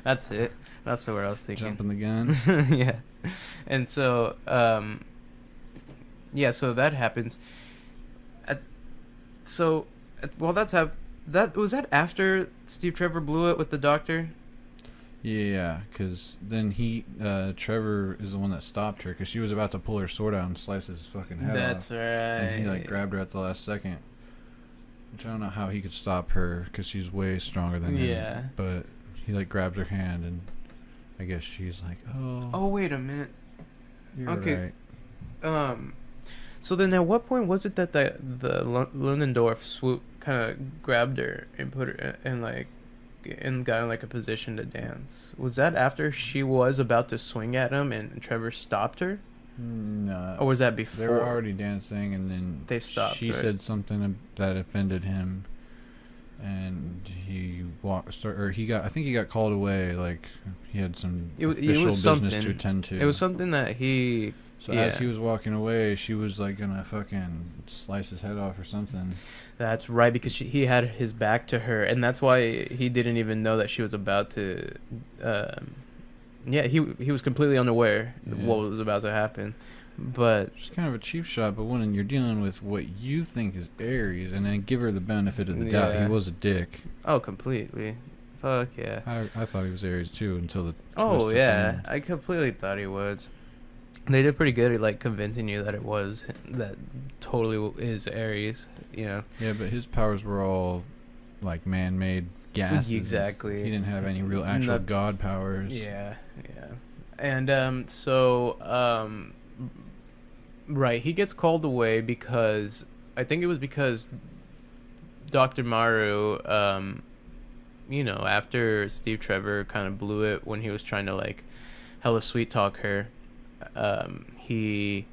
S1: That's it. That's what I was thinking.
S2: Jumping the gun?
S1: Yeah. And so, so that happens. That was that after Steve Trevor blew it with the doctor?
S2: Yeah, because then Trevor is the one that stopped her because she was about to pull her sword out and slice his fucking head off.
S1: That's right.
S2: And he grabbed her at the last second. Which I don't know how he could stop her because she's way stronger than him.
S1: Yeah.
S2: But he grabs her hand, and I guess she's like, "Oh."
S1: Oh, wait a minute.
S2: You're okay.
S1: Right. So then, at what point was it that the Ludendorff swoop kind of grabbed her and put her and got in like a position to dance? Was that after she was about to swing at him and Trevor stopped her?
S2: No.
S1: Or was that before?
S2: They were already dancing, and then
S1: they stopped.
S2: She said something that offended him, and he I think he got called away. Like he had some official business to attend to.
S1: It was something that he
S2: So as he was walking away, she was like gonna fucking slice his head off or something.
S1: That's right, because he had his back to her, and that's why he didn't even know that she was about to. Yeah, he was completely unaware what was about to happen. But
S2: it's kind of a cheap shot. But when you're dealing with what you think is Ares, and then give her the benefit of the doubt, he was a dick.
S1: Oh, completely. Fuck yeah.
S2: I thought he was Ares too until the.
S1: Oh yeah, I completely thought he was. They did pretty good at like convincing you that that totally is Ares, you know.
S2: Yeah, but his powers were all like man-made gases.
S1: Exactly.
S2: He didn't have any real actual god powers.
S1: Yeah, yeah. And right, he gets called away because I think it was because Dr. Maru, you know, after Steve Trevor kind of blew it when he was trying to like hella sweet talk her. He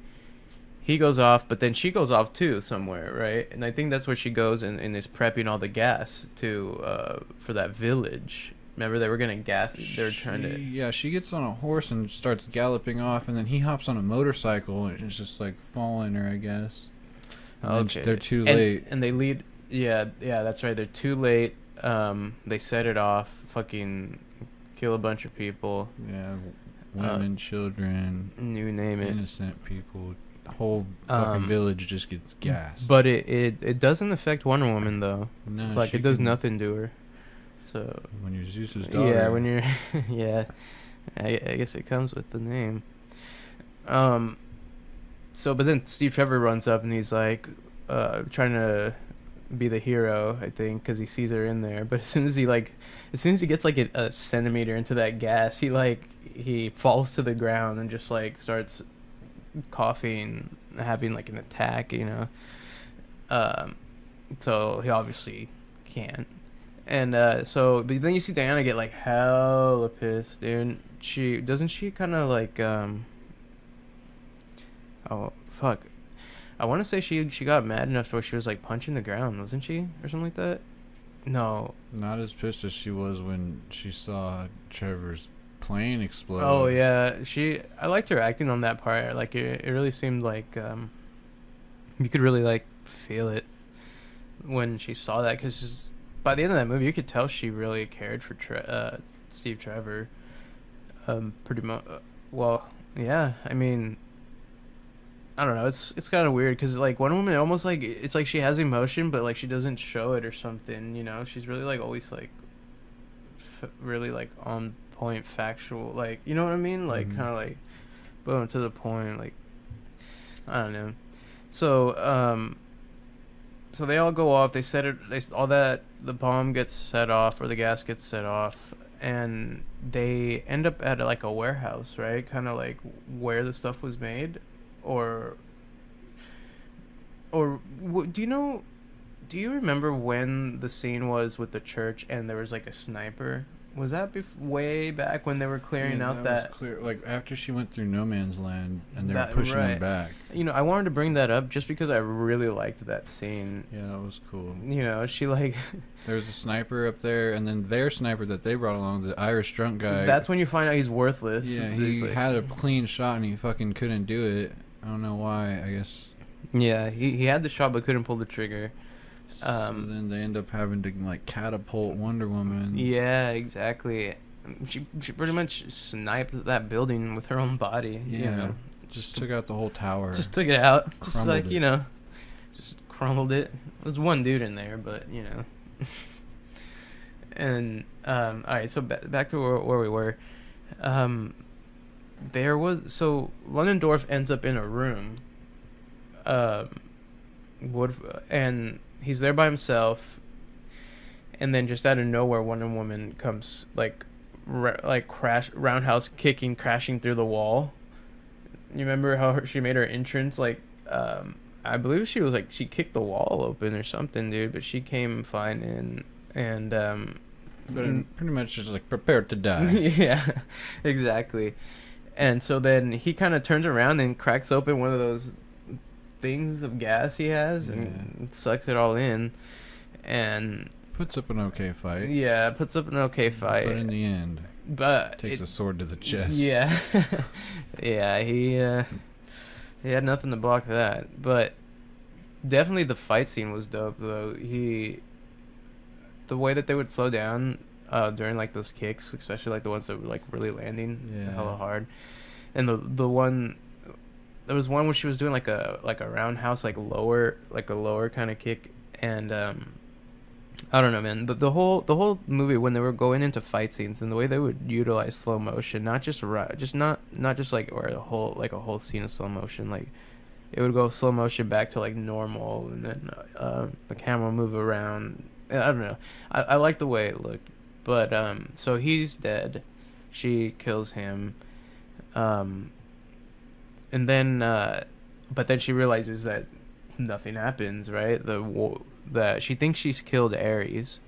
S1: goes off, but then she goes off too somewhere, right? And I think that's where she goes and is prepping all the gas to for that village. Remember, they were gonna gas. They're trying to.
S2: Yeah, she gets on a horse and starts galloping off, and then he hops on a motorcycle and it's just like following her, I guess.
S1: Okay.
S2: They're too late.
S1: And they lead. Yeah, that's right. They're too late. They set it off. Fucking kill a bunch of people.
S2: Yeah. Women, children,
S1: you name it,
S2: innocent people. The whole fucking village just gets gassed.
S1: But it doesn't affect Wonder Woman though.
S2: No,
S1: like it does nothing to her. So
S2: when you're Zeus's daughter.
S1: Yeah, when you're yeah, I guess it comes with the name. So but then Steve Trevor runs up and he's like trying to be the hero, I think, because he sees her in there. But as soon as he gets like a centimeter into that gas, he falls to the ground and just like starts coughing, having like an attack, you know. So he obviously can't. And but then you see Diana get like hella pissed, dude. She kind of like oh fuck, I want to say she got mad enough where she was like punching the ground, wasn't she, or something like that? No,
S2: not as pissed as she was when she saw Trevor's plane explode.
S1: Oh yeah, I liked her acting on that part. Like it really seemed like you could really like feel it when she saw that, because by the end of that movie you could tell she really cared for Steve Trevor. Pretty much. Well, yeah. I mean, I don't know. It's kind of weird because like Wonder Woman almost like it's like she has emotion, but like she doesn't show it or something. You know, she's really like always like really like on point, factual. Like, you know what I mean? Like kind of like boom to the point. Like I don't know. So so they all go off. They set it. The bomb gets set off or the gas gets set off, and they end up at like a warehouse, right? Kind of like where the stuff was made. Or do you remember when the scene was with the church and there was like a sniper? Was that way back when they were clearing out that?
S2: Was clear. Like after she went through no man's land and they were pushing them back.
S1: You know, I wanted to bring that up just because I really liked that scene.
S2: Yeah, that was cool.
S1: You know, she like.
S2: There was a sniper up there, and then their sniper that they brought along, the Irish drunk guy.
S1: That's when you find out he's worthless.
S2: Yeah, he had a clean shot and he fucking couldn't do it. I don't know why, I guess.
S1: Yeah, he had the shot but couldn't pull the trigger.
S2: So then they end up having to like catapult Wonder Woman.
S1: Yeah, exactly. She pretty much sniped that building with her own body.
S2: Yeah, you know? Just took out the whole tower.
S1: Just took it out. Just like it. You know, just crumbled it. There was one dude in there, but you know. And all right, so back to where we were. Ludendorff ends up in a room. And he's there by himself, and then just out of nowhere, Wonder Woman comes roundhouse kicking, crashing through the wall. You remember how she made her entrance? Like, I believe she was like she kicked the wall open or something, dude. But she came fine in, and
S2: but pretty much just like prepared to die.
S1: Yeah, exactly. And so then he kind of turns around and cracks open one of those things of gas he has and sucks it all in, and
S2: puts up an okay fight.
S1: Yeah, puts up an okay fight.
S2: But in the end, takes a sword to the chest.
S1: Yeah, yeah. He had nothing to block that, but definitely the fight scene was dope though. The way that they would slow down during like those kicks, especially like the ones that were like really landing hella hard, and the one there was one where she was doing like a roundhouse like a lower kind of kick, and I don't know, man. The whole movie when they were going into fight scenes and the way they would utilize slow motion, not just not just like or a whole scene of slow motion, like it would go slow motion back to like normal, and then the camera would move around. I don't know. I like the way it looked, but so he's dead. She kills him, and then but then she realizes that nothing happens, right? That she thinks she's killed Ares,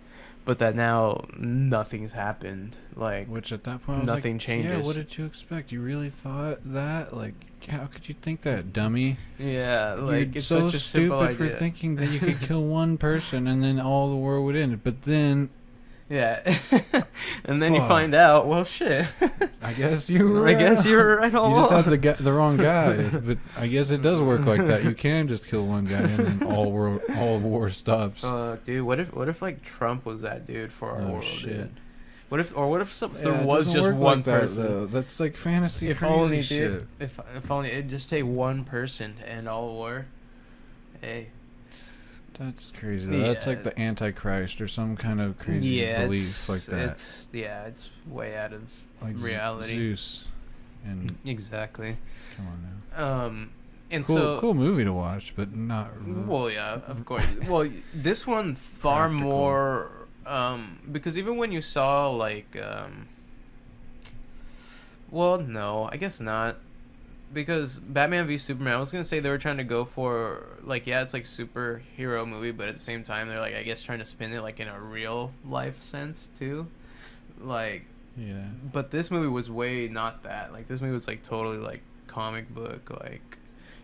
S1: but that now nothing's happened. Like,
S2: which at that point
S1: nothing changes.
S2: Yeah, what did you expect? You really thought that? Like, how could you think that, dummy?
S1: Yeah, like
S2: You're
S1: it's
S2: so
S1: such a simple
S2: stupid for
S1: idea.
S2: thinking that you could kill one person and then all the world would end. But then,
S1: yeah, and then you find out. Well, shit.
S2: I guess you were.
S1: I guess you were right all
S2: You just
S1: along.
S2: had the wrong guy. But I guess it does work like that. You can just kill one guy and then all war stops.
S1: Dude, what if like Trump was that dude for our world?
S2: Shit.
S1: Dude? What if there
S2: It
S1: was
S2: doesn't
S1: just
S2: work
S1: one
S2: like that,
S1: person?
S2: though. That's like fantasy
S1: If
S2: crazy
S1: only,
S2: shit.
S1: dude. If only it'd just take one person to end all war. Hey.
S2: That's crazy. Yeah. That's like the Antichrist or some kind of crazy belief like that.
S1: It's way out of
S2: like
S1: reality.
S2: Zeus. And
S1: exactly.
S2: Come on now.
S1: And
S2: cool movie to watch, but not.
S1: Well, yeah, of course. Well, this one far
S2: practical.
S1: more. Because even when you saw like, well, no, I guess not. Because Batman v Superman, I was gonna say they were trying to go for like, yeah, it's like superhero movie, but at the same time they're like, I guess trying to spin it like in a real life sense too, like.
S2: Yeah.
S1: But this movie was way not that. Like this movie was like totally like comic book, like,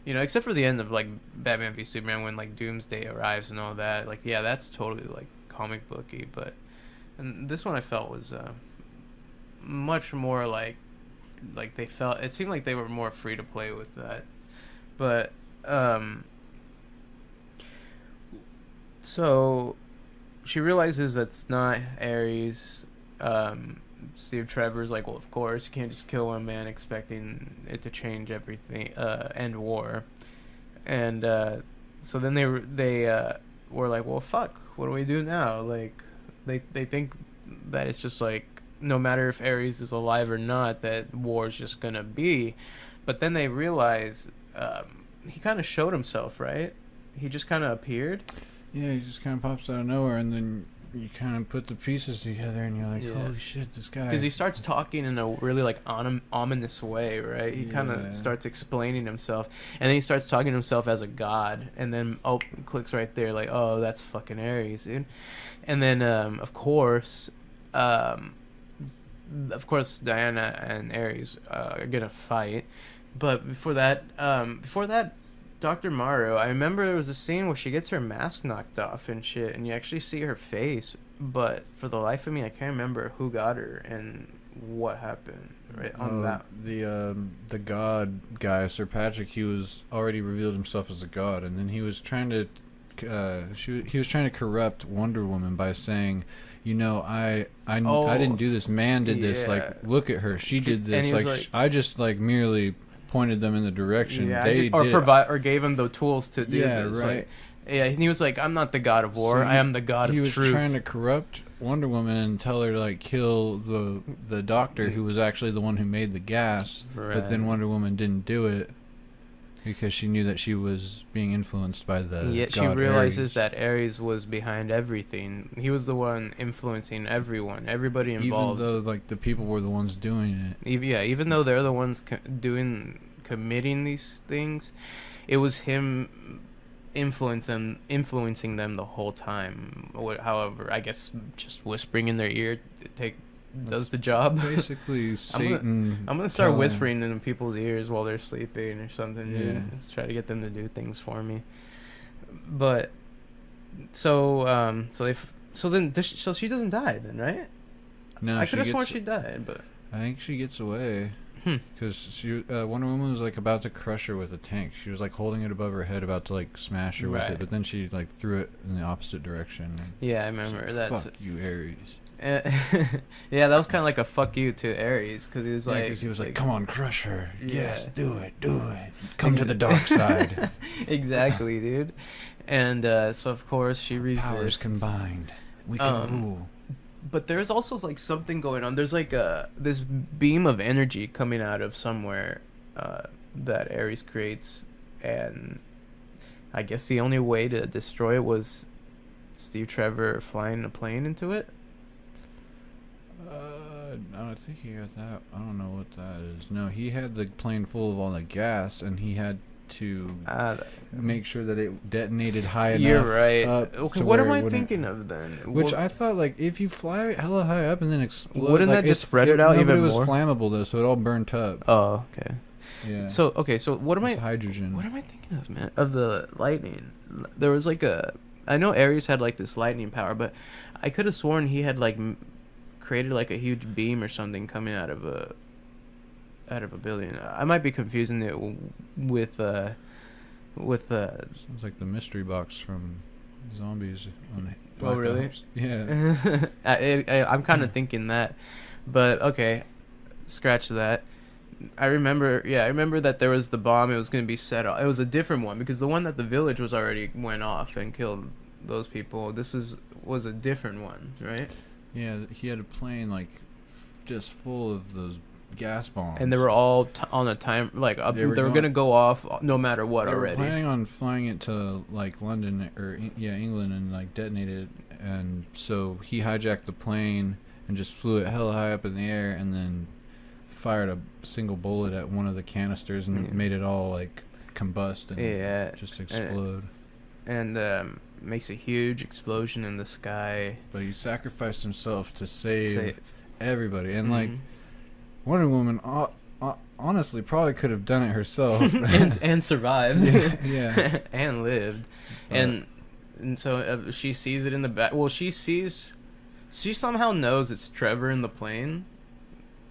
S1: you know, except for the end of like Batman v Superman when like Doomsday arrives and all that. Like, yeah, that's totally like comic booky, but and this one I felt was much more like they felt, it seemed like they were more free to play with that. But so she realizes that's not Ares. Steve Trevor's like, well, of course you can't just kill one man expecting it to change everything, end war. And so then they were like, well, fuck, what do we do now? Like they think that it's just like no matter if Ares is alive or not, that war is just gonna be. But then they realize he kind of showed himself, right? He just kind of appeared.
S2: Yeah, he just kind of pops out of nowhere, and then you kind of put the pieces together, and you're like,
S1: Yeah.
S2: holy shit, this guy.
S1: Because he starts talking in a really like ominous way, right? He kind of starts explaining himself, and then he starts talking to himself as a god, and then clicks right there, like, oh, that's fucking Ares, dude. And then of course, Diana and Ares are gonna fight, but before that, Dr. Mario, I remember there was a scene where she gets her mask knocked off and shit, and you actually see her face, but for the life of me, I can't remember who got her and what happened. Right on that.
S2: The god guy, Sir Patrick, he was already revealed himself as a god, and then he was trying to, he was trying to corrupt Wonder Woman by saying, you know, I didn't do this. Man did this. Like, look at her. She did this. Like, I just like merely pointed them in the direction they did,
S1: or gave him the tools to do this.
S2: Right.
S1: Like, yeah, and he was like, I'm not the god of war. I am the god of truth.
S2: He was trying to corrupt Wonder Woman and tell her to like kill the doctor who was actually the one who made the gas. Right. But then Wonder Woman didn't do it because she knew that she was being influenced by the
S1: Yet
S2: god
S1: she realizes
S2: Ares.
S1: that Ares was behind everything. He was the one influencing everybody involved.
S2: Even though like the people were the ones doing it.
S1: Even though they're the ones committing these things, it was him influencing them the whole time. However, I guess just whispering in their ear does the job.
S2: Basically, Satan.
S1: I'm gonna start whispering in people's ears while they're sleeping or something.
S2: Yeah.
S1: Dude. Let's try to get them to do things for me. But so she doesn't die then, right?
S2: No,
S1: I could have sworn she died, but
S2: I think she gets away. Because Wonder Woman was like about to crush her with a tank. She was like holding it above her head, about to like smash her with it, but then she like threw it in the opposite direction.
S1: Yeah, I remember that.
S2: Fuck you, Ares.
S1: Yeah, that was kind of like a fuck you to Ares, because he was like,
S2: come on, crush her. Yeah. Yes, do it. Come to the dark side.
S1: Exactly, dude. And so of course she resists.
S2: Powers combined, we can rule.
S1: But there's also like something going on. There's like this beam of energy coming out of somewhere that Ares creates, and I guess the only way to destroy it was Steve Trevor flying a plane into it.
S2: I don't think he got that. I don't know what that is. No, he had the plane full of all the gas, and he had to make sure that it detonated high enough.
S1: You're right. Okay, what am I thinking of then?
S2: Which I thought, like, if you fly hella high up and then explode,
S1: wouldn't that just spread it out even more?
S2: It was flammable though, so it all burnt up.
S1: Oh, okay.
S2: Yeah.
S1: So what am I?
S2: Hydrogen.
S1: What am I thinking of, man? Of the lightning. There was like I know Ares had like this lightning power, but I could have sworn he had like created like a huge beam or something coming out of a building. I might be confusing it with
S2: sounds like the mystery box from Zombies on Black
S1: Oh, really?
S2: Ops. Yeah.
S1: I'm kind of thinking that, but okay, scratch that. I remember that there was the bomb. It was going to be set off. It was a different one, because the one that the village was already went off and killed those people. This was a different one, right?
S2: Yeah, he had a plane like just full of those gas bombs,
S1: and they were all on a time, like they were gonna go off no matter what. They were already
S2: planning on flying it to like London or England and like detonate it, and so he hijacked the plane and just flew it hella high up in the air, and then fired a single bullet at one of the canisters and made it all like combust and just explode.
S1: And makes a huge explosion in the sky.
S2: But he sacrificed himself to save everybody, and like Wonder Woman honestly probably could have done it herself
S1: and survived.
S2: Yeah.
S1: And lived. And so she sees it in the back. Well, she somehow knows it's Trevor in the plane.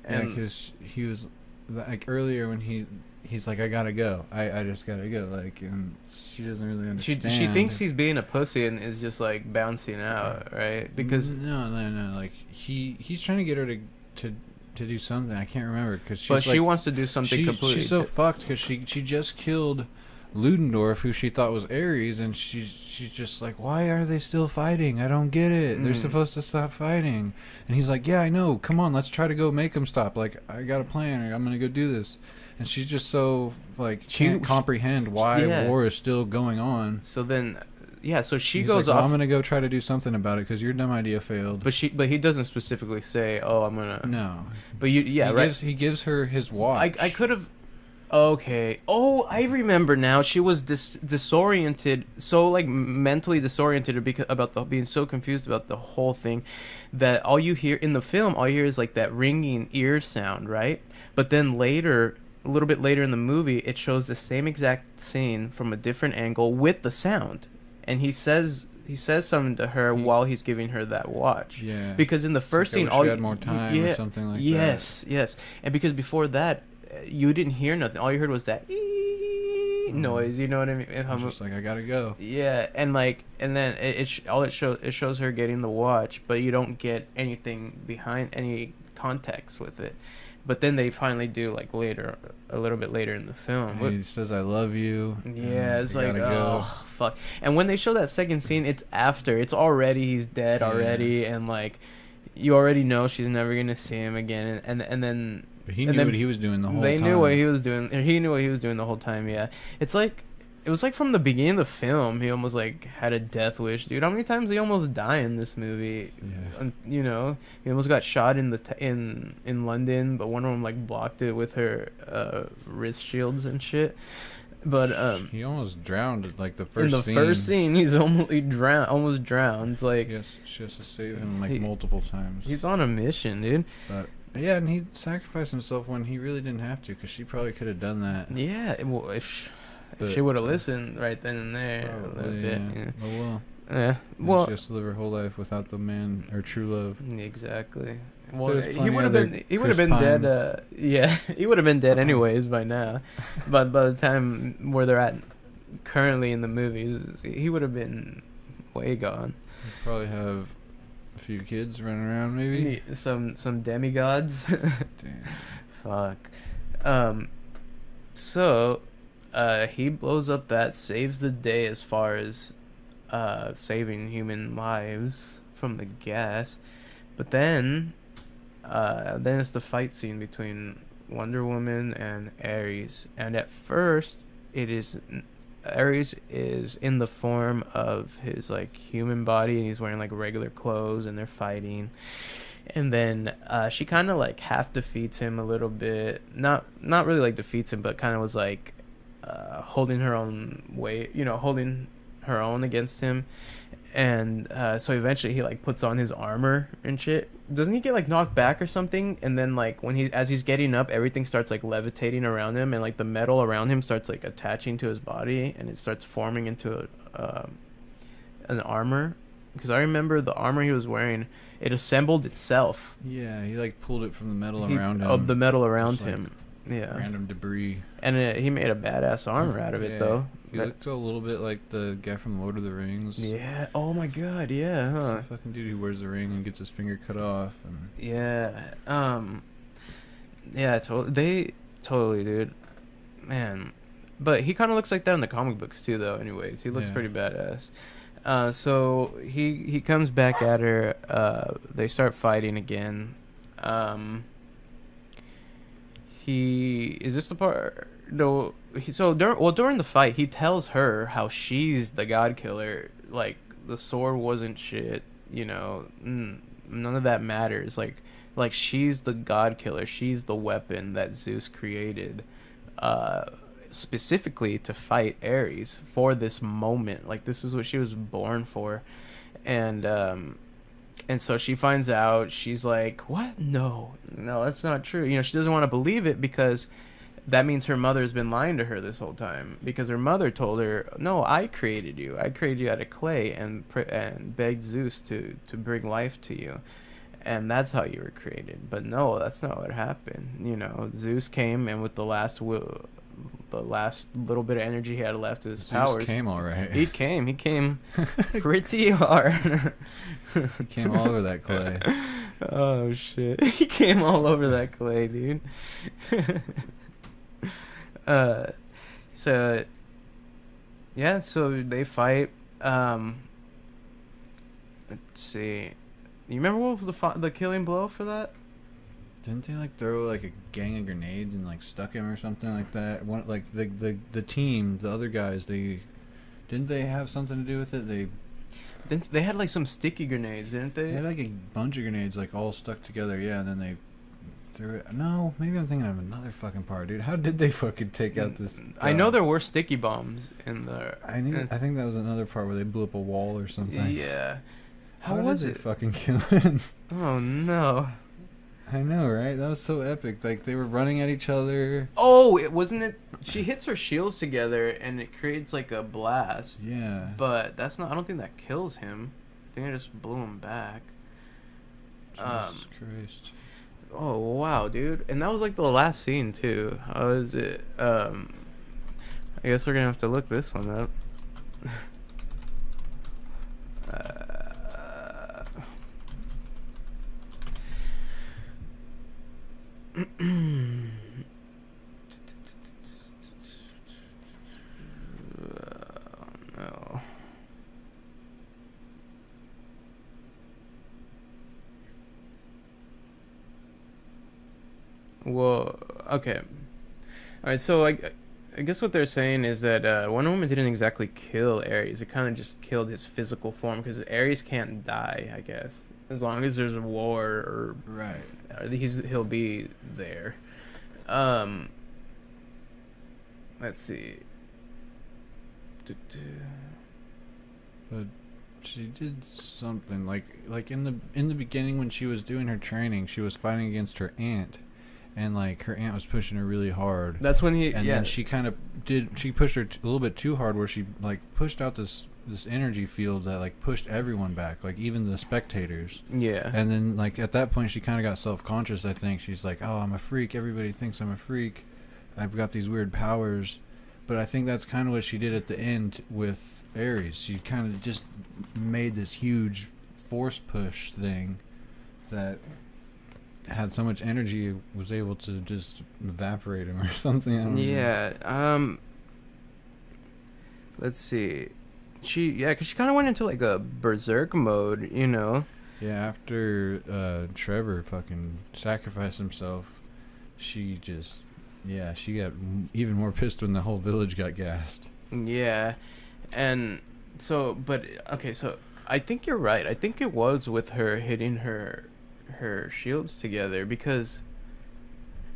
S2: Yeah, because he was like earlier when he's like, I gotta go. I just gotta go. Like, and she doesn't really understand.
S1: She thinks he's being a pussy and is just like bouncing out, right? Because
S2: no. Like he's trying to get her to do something. I can't remember because
S1: she wants to do something completely.
S2: She's so fucked because she just killed Ludendorff, who she thought was Ares, and she's just like, why are they still fighting? I don't get it. They're supposed to stop fighting. And he's like, yeah, I know. Come on, let's try to go make them stop. Like, I got a plan. I'm gonna go do this. And she's just so like can't comprehend why war is still going on.
S1: So then, so she
S2: he's
S1: goes
S2: like,
S1: off.
S2: I'm gonna go try to do something about it because your dumb idea failed.
S1: But he doesn't specifically say, "Oh, I'm gonna."
S2: No.
S1: But
S2: he gives her his watch.
S1: I could have. Okay. Oh, I remember now. She was disoriented, so like mentally disoriented about being so confused about the whole thing, that all you hear in the film, is like that ringing ear sound, right? But then later, a little bit later in the movie, it shows the same exact scene from a different angle with the sound, and he says something to her while he's giving her that watch.
S2: Yeah.
S1: Because in the first scene,
S2: she had more time or something like that.
S1: Yes. And because before that, you didn't hear nothing. All you heard was that noise. You know what I mean?
S2: I'm just like, I gotta go.
S1: Yeah, and then it shows her getting the watch, but you don't get anything behind any context with it. But then they finally do, like, later, a little bit later in the film.
S2: He says, I love you.
S1: Yeah, it's like, fuck. And when they show that second scene, it's after. It's already, he's dead already, and, like, you already know she's never going to see him again. And then...
S2: But he knew what he was doing the whole time.
S1: They knew what he was doing. He knew what he was doing the whole time, yeah. It's like... It was like from the beginning of the film, he almost like had a death wish, dude. How many times did he almost die in this movie?
S2: Yeah.
S1: You know, he almost got shot in in London, but Wonder Woman like blocked it with her wrist shields and shit. But
S2: he almost drowned like the first.
S1: In the first scene, he's almost drowned. It's like
S2: she has to save him like multiple times.
S1: He's on a mission, dude.
S2: But yeah, and he sacrificed himself when he really didn't have to, because she probably could have done that.
S1: Yeah, well, if she would have listened right then and there,
S2: probably,
S1: a little bit.
S2: Yeah. Oh well.
S1: Yeah. Well,
S2: she has to live her whole life without the man or true love.
S1: Exactly. Well, he would have been dead. Yeah, he would have been dead anyways by now. But by the time where they're at currently in the movies, he would have been way gone.
S2: He'd probably have a few kids running around, maybe.
S1: Some demigods.
S2: Damn.
S1: Fuck. So, he blows up that, saves the day as far as saving human lives from the gas. But then it's the fight scene between Wonder Woman and Ares. And at first, Ares is in the form of his like human body, and he's wearing like regular clothes, and they're fighting. And then she kind of like half defeats him a little bit. Not really like defeats him, but kind of was like holding her own weight, holding her own against him. And so eventually he like puts on his armor and shit. Doesn't he get like knocked back or something? And then like as he's getting up, everything starts like levitating around him, and like the metal around him starts like attaching to his body, and it starts forming into an armor. Because I remember the armor he was wearing, it assembled itself.
S2: Yeah, he like pulled it from the metal around him.
S1: Of the metal around him.
S2: Like
S1: yeah.
S2: Random debris.
S1: And he made a badass armor out of it, though.
S2: He looked a little bit like the guy from Lord of the Rings.
S1: Yeah. Oh my god. Yeah. Huh.
S2: He's a fucking dude who wears the ring and gets his finger cut off. And
S1: yeah. Yeah. Totally, dude. Man. But he kind of looks like that in the comic books too, though. Anyways, he looks pretty badass. So he comes back at her. They start fighting again. Is this the part? No. During the fight, he tells her how she's the god killer. Like the sword wasn't shit. None of that matters. Like she's the god killer. She's the weapon that Zeus created, specifically to fight Ares for this moment. Like this is what she was born for, and so she finds out. She's like, "What? No, that's not true." She doesn't want to believe it because that means her mother's been lying to her this whole time. Because her mother told her, "No, I created you. I created you out of clay and begged Zeus to bring life to you, and that's how you were created." But no, that's not what happened. Zeus came, and with the last little bit of energy he had left of his powers.
S2: Zeus came all right.
S1: He came pretty hard.
S2: He came all over that clay.
S1: Oh shit. He came all over that clay, dude. So they fight. Let's see. You remember what was the killing blow for that?
S2: Didn't they like throw like a gang of grenades and like stuck him or something like that? Like the team, the other guys, didn't they have something to do with it?
S1: They had like some sticky grenades, didn't they?
S2: They had like a bunch of grenades like all stuck together, yeah, and then they threw it. No, maybe I'm thinking of another fucking part, dude. How did they fucking take out this?
S1: I know there were sticky bombs in there.
S2: I think that was another part where they blew up a wall or something.
S1: Yeah.
S2: How was it? Fucking kill him?
S1: Oh no.
S2: I know, right? That was so epic. Like they were running at each other.
S1: Oh, it wasn't it. She hits her shields together and it creates like a blast.
S2: Yeah.
S1: But that's not. I don't think that kills him. I think it just blew him back.
S2: Jesus Christ.
S1: Oh wow, dude! And that was like the last scene too. How is it? I guess we're gonna have to look this one up. No. Well, okay. Alright, so I guess what they're saying is that Wonder Woman didn't exactly kill Ares. It kind of just killed his physical form because Ares can't die, I guess. As long as there's a war or
S2: right,
S1: he'll be there. Let's see.
S2: But she did something like in the beginning when she was doing her training, she was fighting against her aunt, and like her aunt was pushing her really hard.
S1: That's when
S2: then she kind of she pushed her a little bit too hard, where she like pushed out this this energy field that like pushed everyone back, like even the spectators.
S1: Yeah.
S2: And then like at that point she kind of got self-conscious. I think she's like, oh, I'm a freak, everybody thinks I'm a freak, I've got these weird powers. But I think that's kind of what she did at the end with Ares. She kind of just made this huge force push thing that had so much energy it was able to just evaporate him or something. I don't
S1: know. Let's see. Because she kind of went into like a berserk mode, you know.
S2: Yeah, after Trevor fucking sacrificed himself, she just, she got even more pissed when the whole village got gassed.
S1: Yeah, and so I think you're right. I think it was with her hitting her shields together, because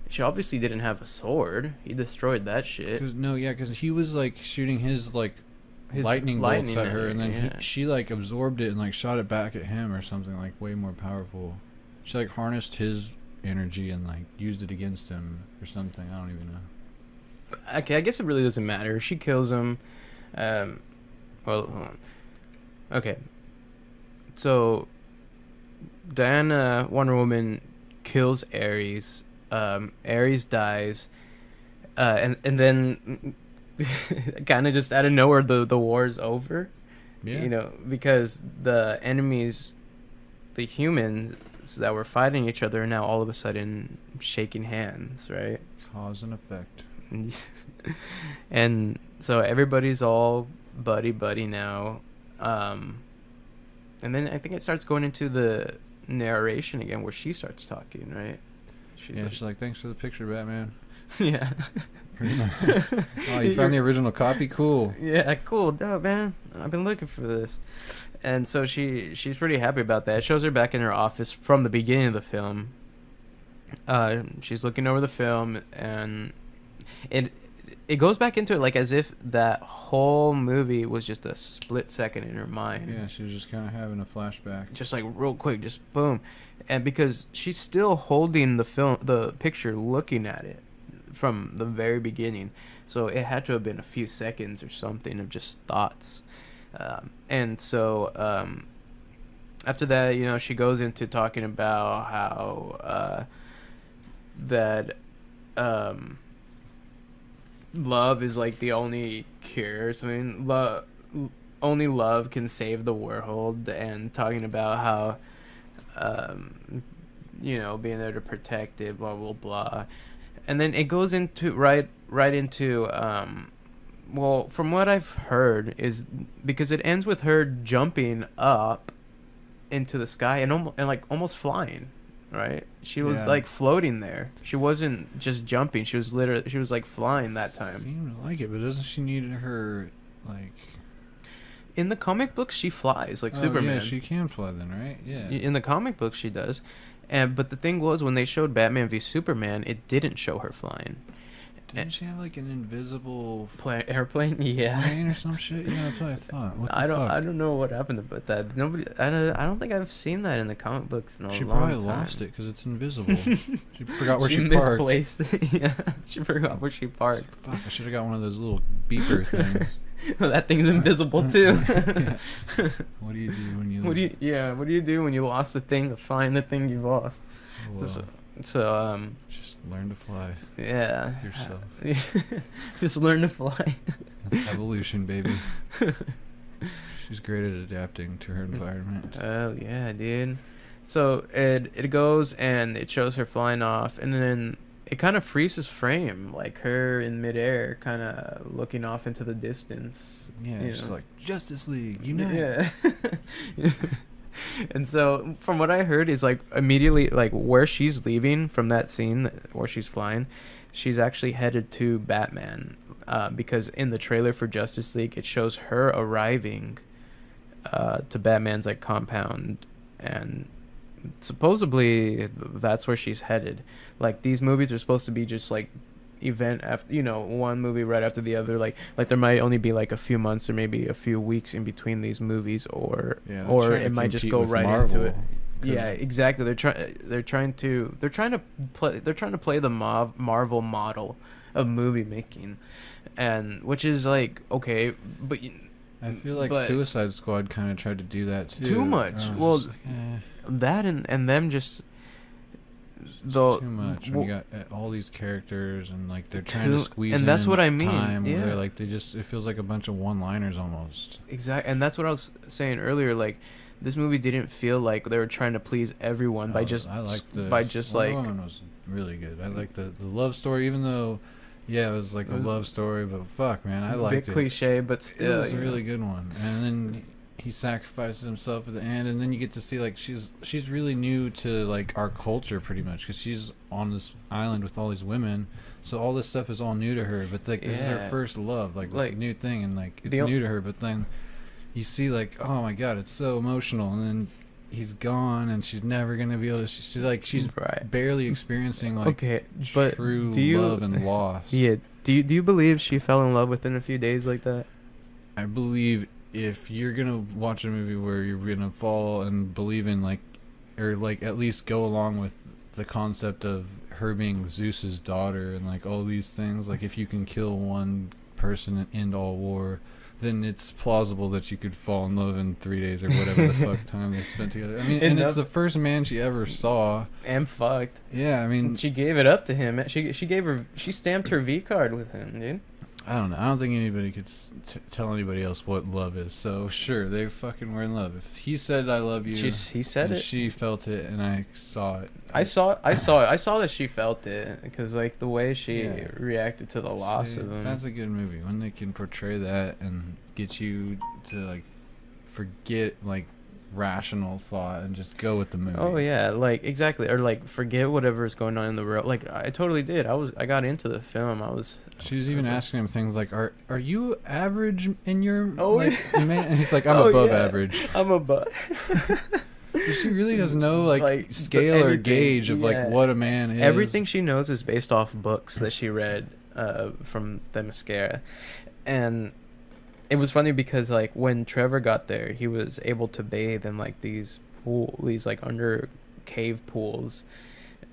S1: she obviously didn't have a sword. He destroyed that shit.
S2: Because he was like shooting his lightning bolts at her, and then she like absorbed it and like shot it back at him or something, like way more powerful. She like harnessed his energy and like used it against him or something. I don't even know.
S1: Okay, I guess it really doesn't matter. She kills him. Well, hold on. Okay. So Diana, Wonder Woman, kills Ares. Ares dies, and then kind of just out of nowhere the war's over.
S2: Yeah.
S1: You know, because the enemies, the humans that were fighting each other, are now all of a sudden shaking hands, right?
S2: Cause and effect.
S1: And so everybody's all buddy now. And then I think it starts going into the narration again, where she starts talking, right?
S2: She's like, thanks for the picture, Batman.
S1: Yeah.
S2: Oh, you found the original copy? Cool.
S1: Yeah, cool. Dope, man. I've been looking for this. And so she's pretty happy about that. It shows her back in her office from the beginning of the film. She's looking over the film, and it goes back into it like as if that whole movie was just a split second in her mind.
S2: Yeah, she was just kind of having a flashback.
S1: Just like real quick, just boom. And because she's still holding the picture, looking at it from the very beginning. So it had to have been a few seconds or something of just thoughts. And so after that, you know, she goes into talking about how that love is like the only cure. So I mean, only love can save the world, and talking about how you know, being there to protect it, blah blah blah. And then it goes into right into well, from what I've heard, is because it ends with her jumping up into the sky and like almost flying, right? She was like floating there. She wasn't just jumping. She was like flying that time.
S2: Seemed to like it, but doesn't she need her like?
S1: In the comic books, she flies like Superman.
S2: Yeah, she can fly then, right? Yeah.
S1: In the comic books, she does. But the thing was, when they showed Batman v Superman, it didn't show her flying.
S2: Didn't she have like an invisible
S1: airplane? Yeah.
S2: Plane or some shit? Yeah, that's what I thought.
S1: I don't know what happened about that. I don't think I've seen that in the comic books in a long time.
S2: She probably lost it because it's invisible. She forgot where she parked.
S1: Misplaced it. Yeah, she forgot where she parked.
S2: Fuck! I should have got one of those little beeper things.
S1: Well, that thing's invisible too.
S2: Yeah. What do you do when you?
S1: What do you do when you lost the thing to find the thing you lost?
S2: Well,
S1: so
S2: just learn to fly.
S1: Yeah.
S2: Yourself.
S1: Just learn to fly.
S2: That's evolution, baby. She's great at adapting to her environment.
S1: Oh yeah, dude. So it goes and it shows her flying off, and then it kind of freezes frame, like her in midair, kind of looking off into the distance.
S2: Yeah, she's like, Justice League, unite.
S1: Yeah. And so, from what I heard, is like immediately, like where she's leaving from that scene where she's flying, she's actually headed to Batman, because in the trailer for Justice League, it shows her arriving to Batman's like compound, and supposedly that's where she's headed. Like, these movies are supposed to be just like event after, you know, one movie right after the other, like there might only be like a few months or maybe a few weeks in between these movies, or it might just go right into it. Yeah, exactly. They're trying to play the Marvel model of movie making, and which is like, okay, but
S2: I feel like Suicide Squad kind of tried to do that too.
S1: Too much. Well, like, that and them just
S2: too much. When you got all these characters and like they're trying to squeeze and that's what I mean. Time yeah, where, like it feels like a bunch of one-liners almost.
S1: Exactly, and that's what I was saying earlier. Like, this movie didn't feel like they were trying to please everyone by just
S2: Wonder Woman was really good. I like the love story, even though. Yeah, it was like a love story, but fuck, man, I liked it.
S1: Bit cliche, but still.
S2: It was a really good one. And then he sacrifices himself at the end, and then you get to see, like, she's really new to, like, our culture, pretty much, because she's on this island with all these women, so all this stuff is all new to her, but, like, this is her first love, like, this new thing, and, like, it's new to her, but then you see, like, oh my god, it's so emotional, and then he's gone, and she's never gonna be able to. She's barely experiencing like true love and loss.
S1: Yeah. Do you believe she fell in love within a few days like that?
S2: I believe if you're gonna watch a movie where you're gonna fall and believe in like, or like at least go along with the concept of her being Zeus's daughter and like all these things, like if you can kill one person and end all war, then it's plausible that you could fall in love in 3 days or whatever the fuck time they spent together. I mean, and it's the first man she ever saw.
S1: And fucked.
S2: Yeah, I mean,
S1: and she gave it up to him. She stamped her V card with him, dude.
S2: I don't know. I don't think anybody could tell anybody else what love is. So sure, they fucking were in love. If he said "I love you,"
S1: he said it.
S2: She felt it, and I saw it.
S1: I saw that she felt it because like the way she reacted to the loss of him.
S2: That's a good movie when they can portray that and get you to like forget like rational thought and just go with the movie.
S1: Oh yeah, like exactly, or like forget whatever's going on in the world. Like I totally did. I got into the film.
S2: She was even asking him things like, "Are you average in your man?" And he's like, "I'm above average.
S1: I'm above."
S2: So she really doesn't know like scale or gauge of like what a man is.
S1: Everything she knows is based off books that she read from Themyscira, and it was funny because like when Trevor got there, he was able to bathe in like these like under cave pools,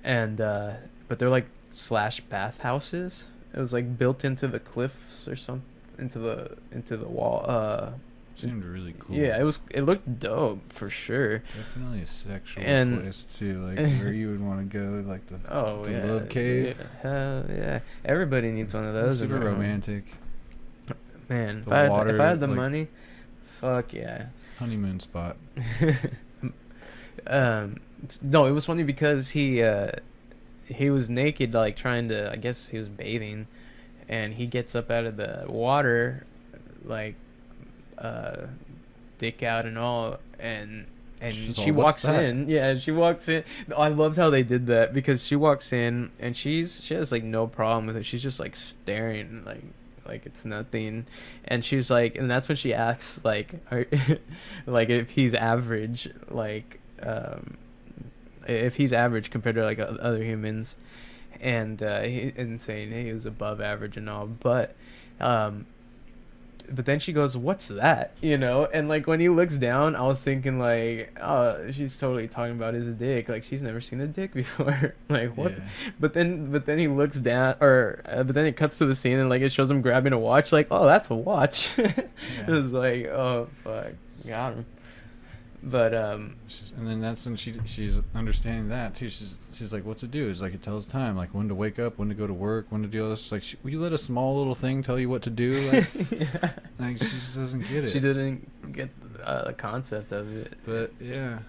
S1: and but they're like / bathhouses. It was like built into the cliffs or something, into the wall.
S2: Seemed really cool.
S1: Yeah, it looked dope for sure.
S2: Definitely a sexual place too, like where you would want to go, like the love cave.
S1: Yeah, hell yeah, everybody needs one of those.
S2: Super romantic.
S1: Man, if I had the money, fuck yeah.
S2: Honeymoon spot.
S1: No, it was funny because he was naked, like trying to. I guess he was bathing, and he gets up out of the water, like, dick out and all, and she walks in. Yeah, she walks in. I loved how they did that because she walks in and she has like no problem with it. She's just like staring like it's nothing, and she's like, and that's when she asks like like if he's average, like if he's average compared to like other humans, and saying he was above average and all, but then she goes, "What's that?" You know, and like when he looks down, I was thinking like, oh, she's totally talking about his dick. Like she's never seen a dick before. Like what? Yeah. But then he looks down, but then it cuts to the scene and like it shows him grabbing a watch. Like, oh, that's a watch. It was like, oh fuck, got him. But
S2: and then that's when she's understanding that too. She's like, what's it do? It's like it tells time, like when to wake up, when to go to work, when to do all this. Like, will you let a small little thing tell you what to do? Like, like she just doesn't get it.
S1: She didn't get the concept of it.
S2: But yeah,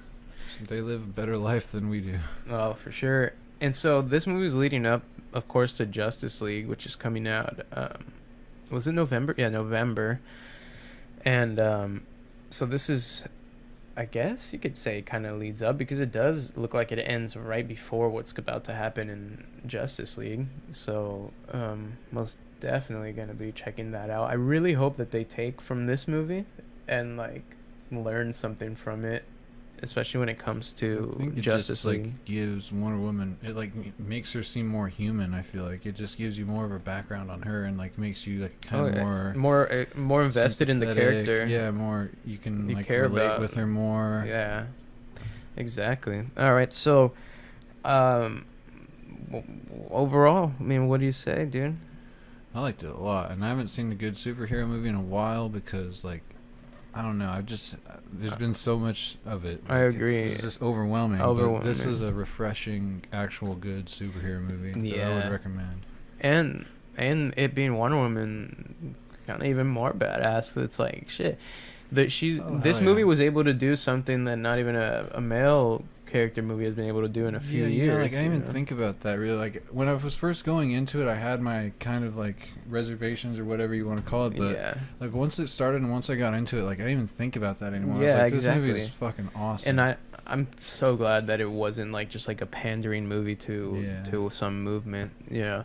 S2: they live a better life than we do.
S1: Oh, for sure. And so this movie is leading up, of course, to Justice League, which is coming out. Was it November? Yeah, November. And so this is, I guess you could say, kind of leads up because it does look like it ends right before what's about to happen in Justice League. So most definitely going to be checking that out. I really hope that they take from this movie and like learn something from it, especially when it comes to Justice League.
S2: Like gives Wonder Woman, it like makes her seem more human. I feel like it just gives you more of a background on her and like makes you like kind of
S1: more invested in the character.
S2: Yeah, more you can like relate with her more.
S1: Yeah, exactly. All right, so overall, I mean, what do you say, dude?
S2: I liked it a lot, and I haven't seen a good superhero movie in a while because like I don't know. There's been so much of it.
S1: I agree.
S2: It's just overwhelming.
S1: Overwhelming.
S2: But this is a refreshing, actual good superhero movie that I would recommend.
S1: And it being Wonder Woman, kind of even more badass. It's like shit. That this movie was able to do something that not even a male character movie has been able to do in a few years.
S2: Like I didn't even think about that really. Like when I was first going into it, I had my kind of like reservations or whatever you want to call it. But like once it started and once I got into it, like I didn't even think about that anymore.
S1: Yeah,
S2: I was like,
S1: exactly.
S2: This movie is fucking awesome.
S1: And I'm so glad that it wasn't like just like a pandering movie to some movement. You know.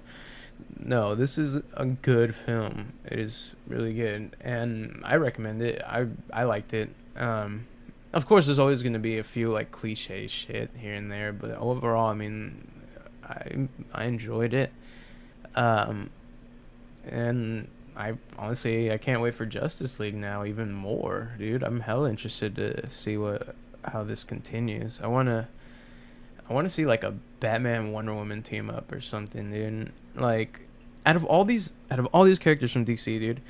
S1: No, this is a good film. It is really good, and I recommend it. I liked it. Of course, there's always going to be a few like cliche shit here and there, but overall, I mean, I enjoyed it. And I honestly I can't wait for Justice League now even more, dude. I'm hella interested to see how this continues. I wanna see like a Batman Wonder Woman team up or something, dude. Like out of all these characters from DC, dude,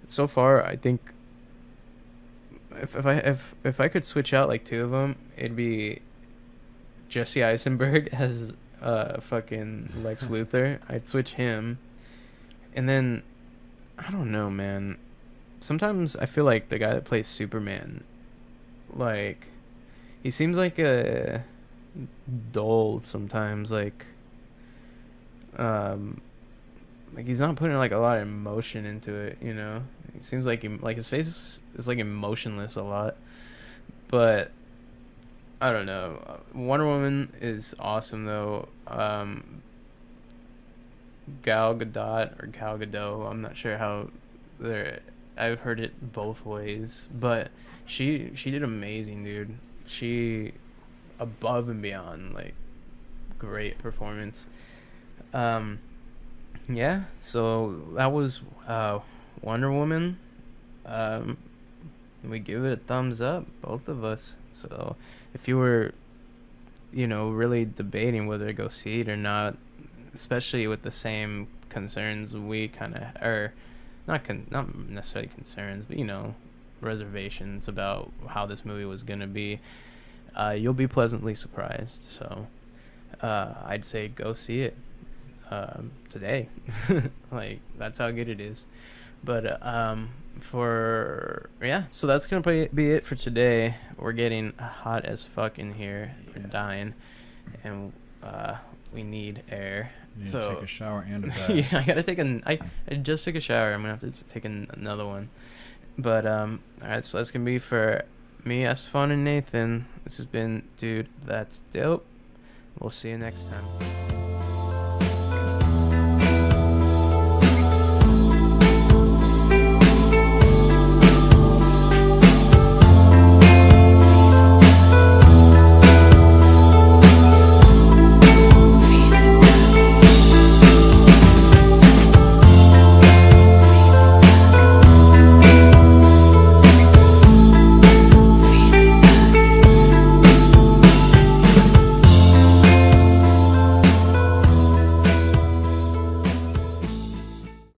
S1: so far I think if I could switch out like two of them, it'd be Jesse Eisenberg as fucking Lex Luthor. I'd switch him, and then I don't know, man. Sometimes I feel like the guy that plays Superman, like he seems like a dull sometimes, like he's not putting like a lot of emotion into it, you know. It seems like his face is like emotionless a lot, but I don't know. Wonder Woman is awesome though. Gal Gadot, I'm not sure how I've heard it both ways, but she did amazing, dude. She above and beyond, like great performance. Yeah, so that was Wonder Woman. We give it a thumbs up, both of us. So if you were, really debating whether to go see it or not, especially with the same concerns we kind of are, not necessarily concerns, but reservations about how this movie was gonna be, you'll be pleasantly surprised. So I'd say go see it today. Like that's how good it is. But so that's gonna be it for today. We're getting hot as fuck in here. We're dying, and we need air. So
S2: take a shower and a bath.
S1: Yeah, I gotta take I just took a shower. I'm gonna have to take another one. But all right, so that's gonna be for me, Estefan, and Nathan. This has been Dude That's Dope. We'll see you next time.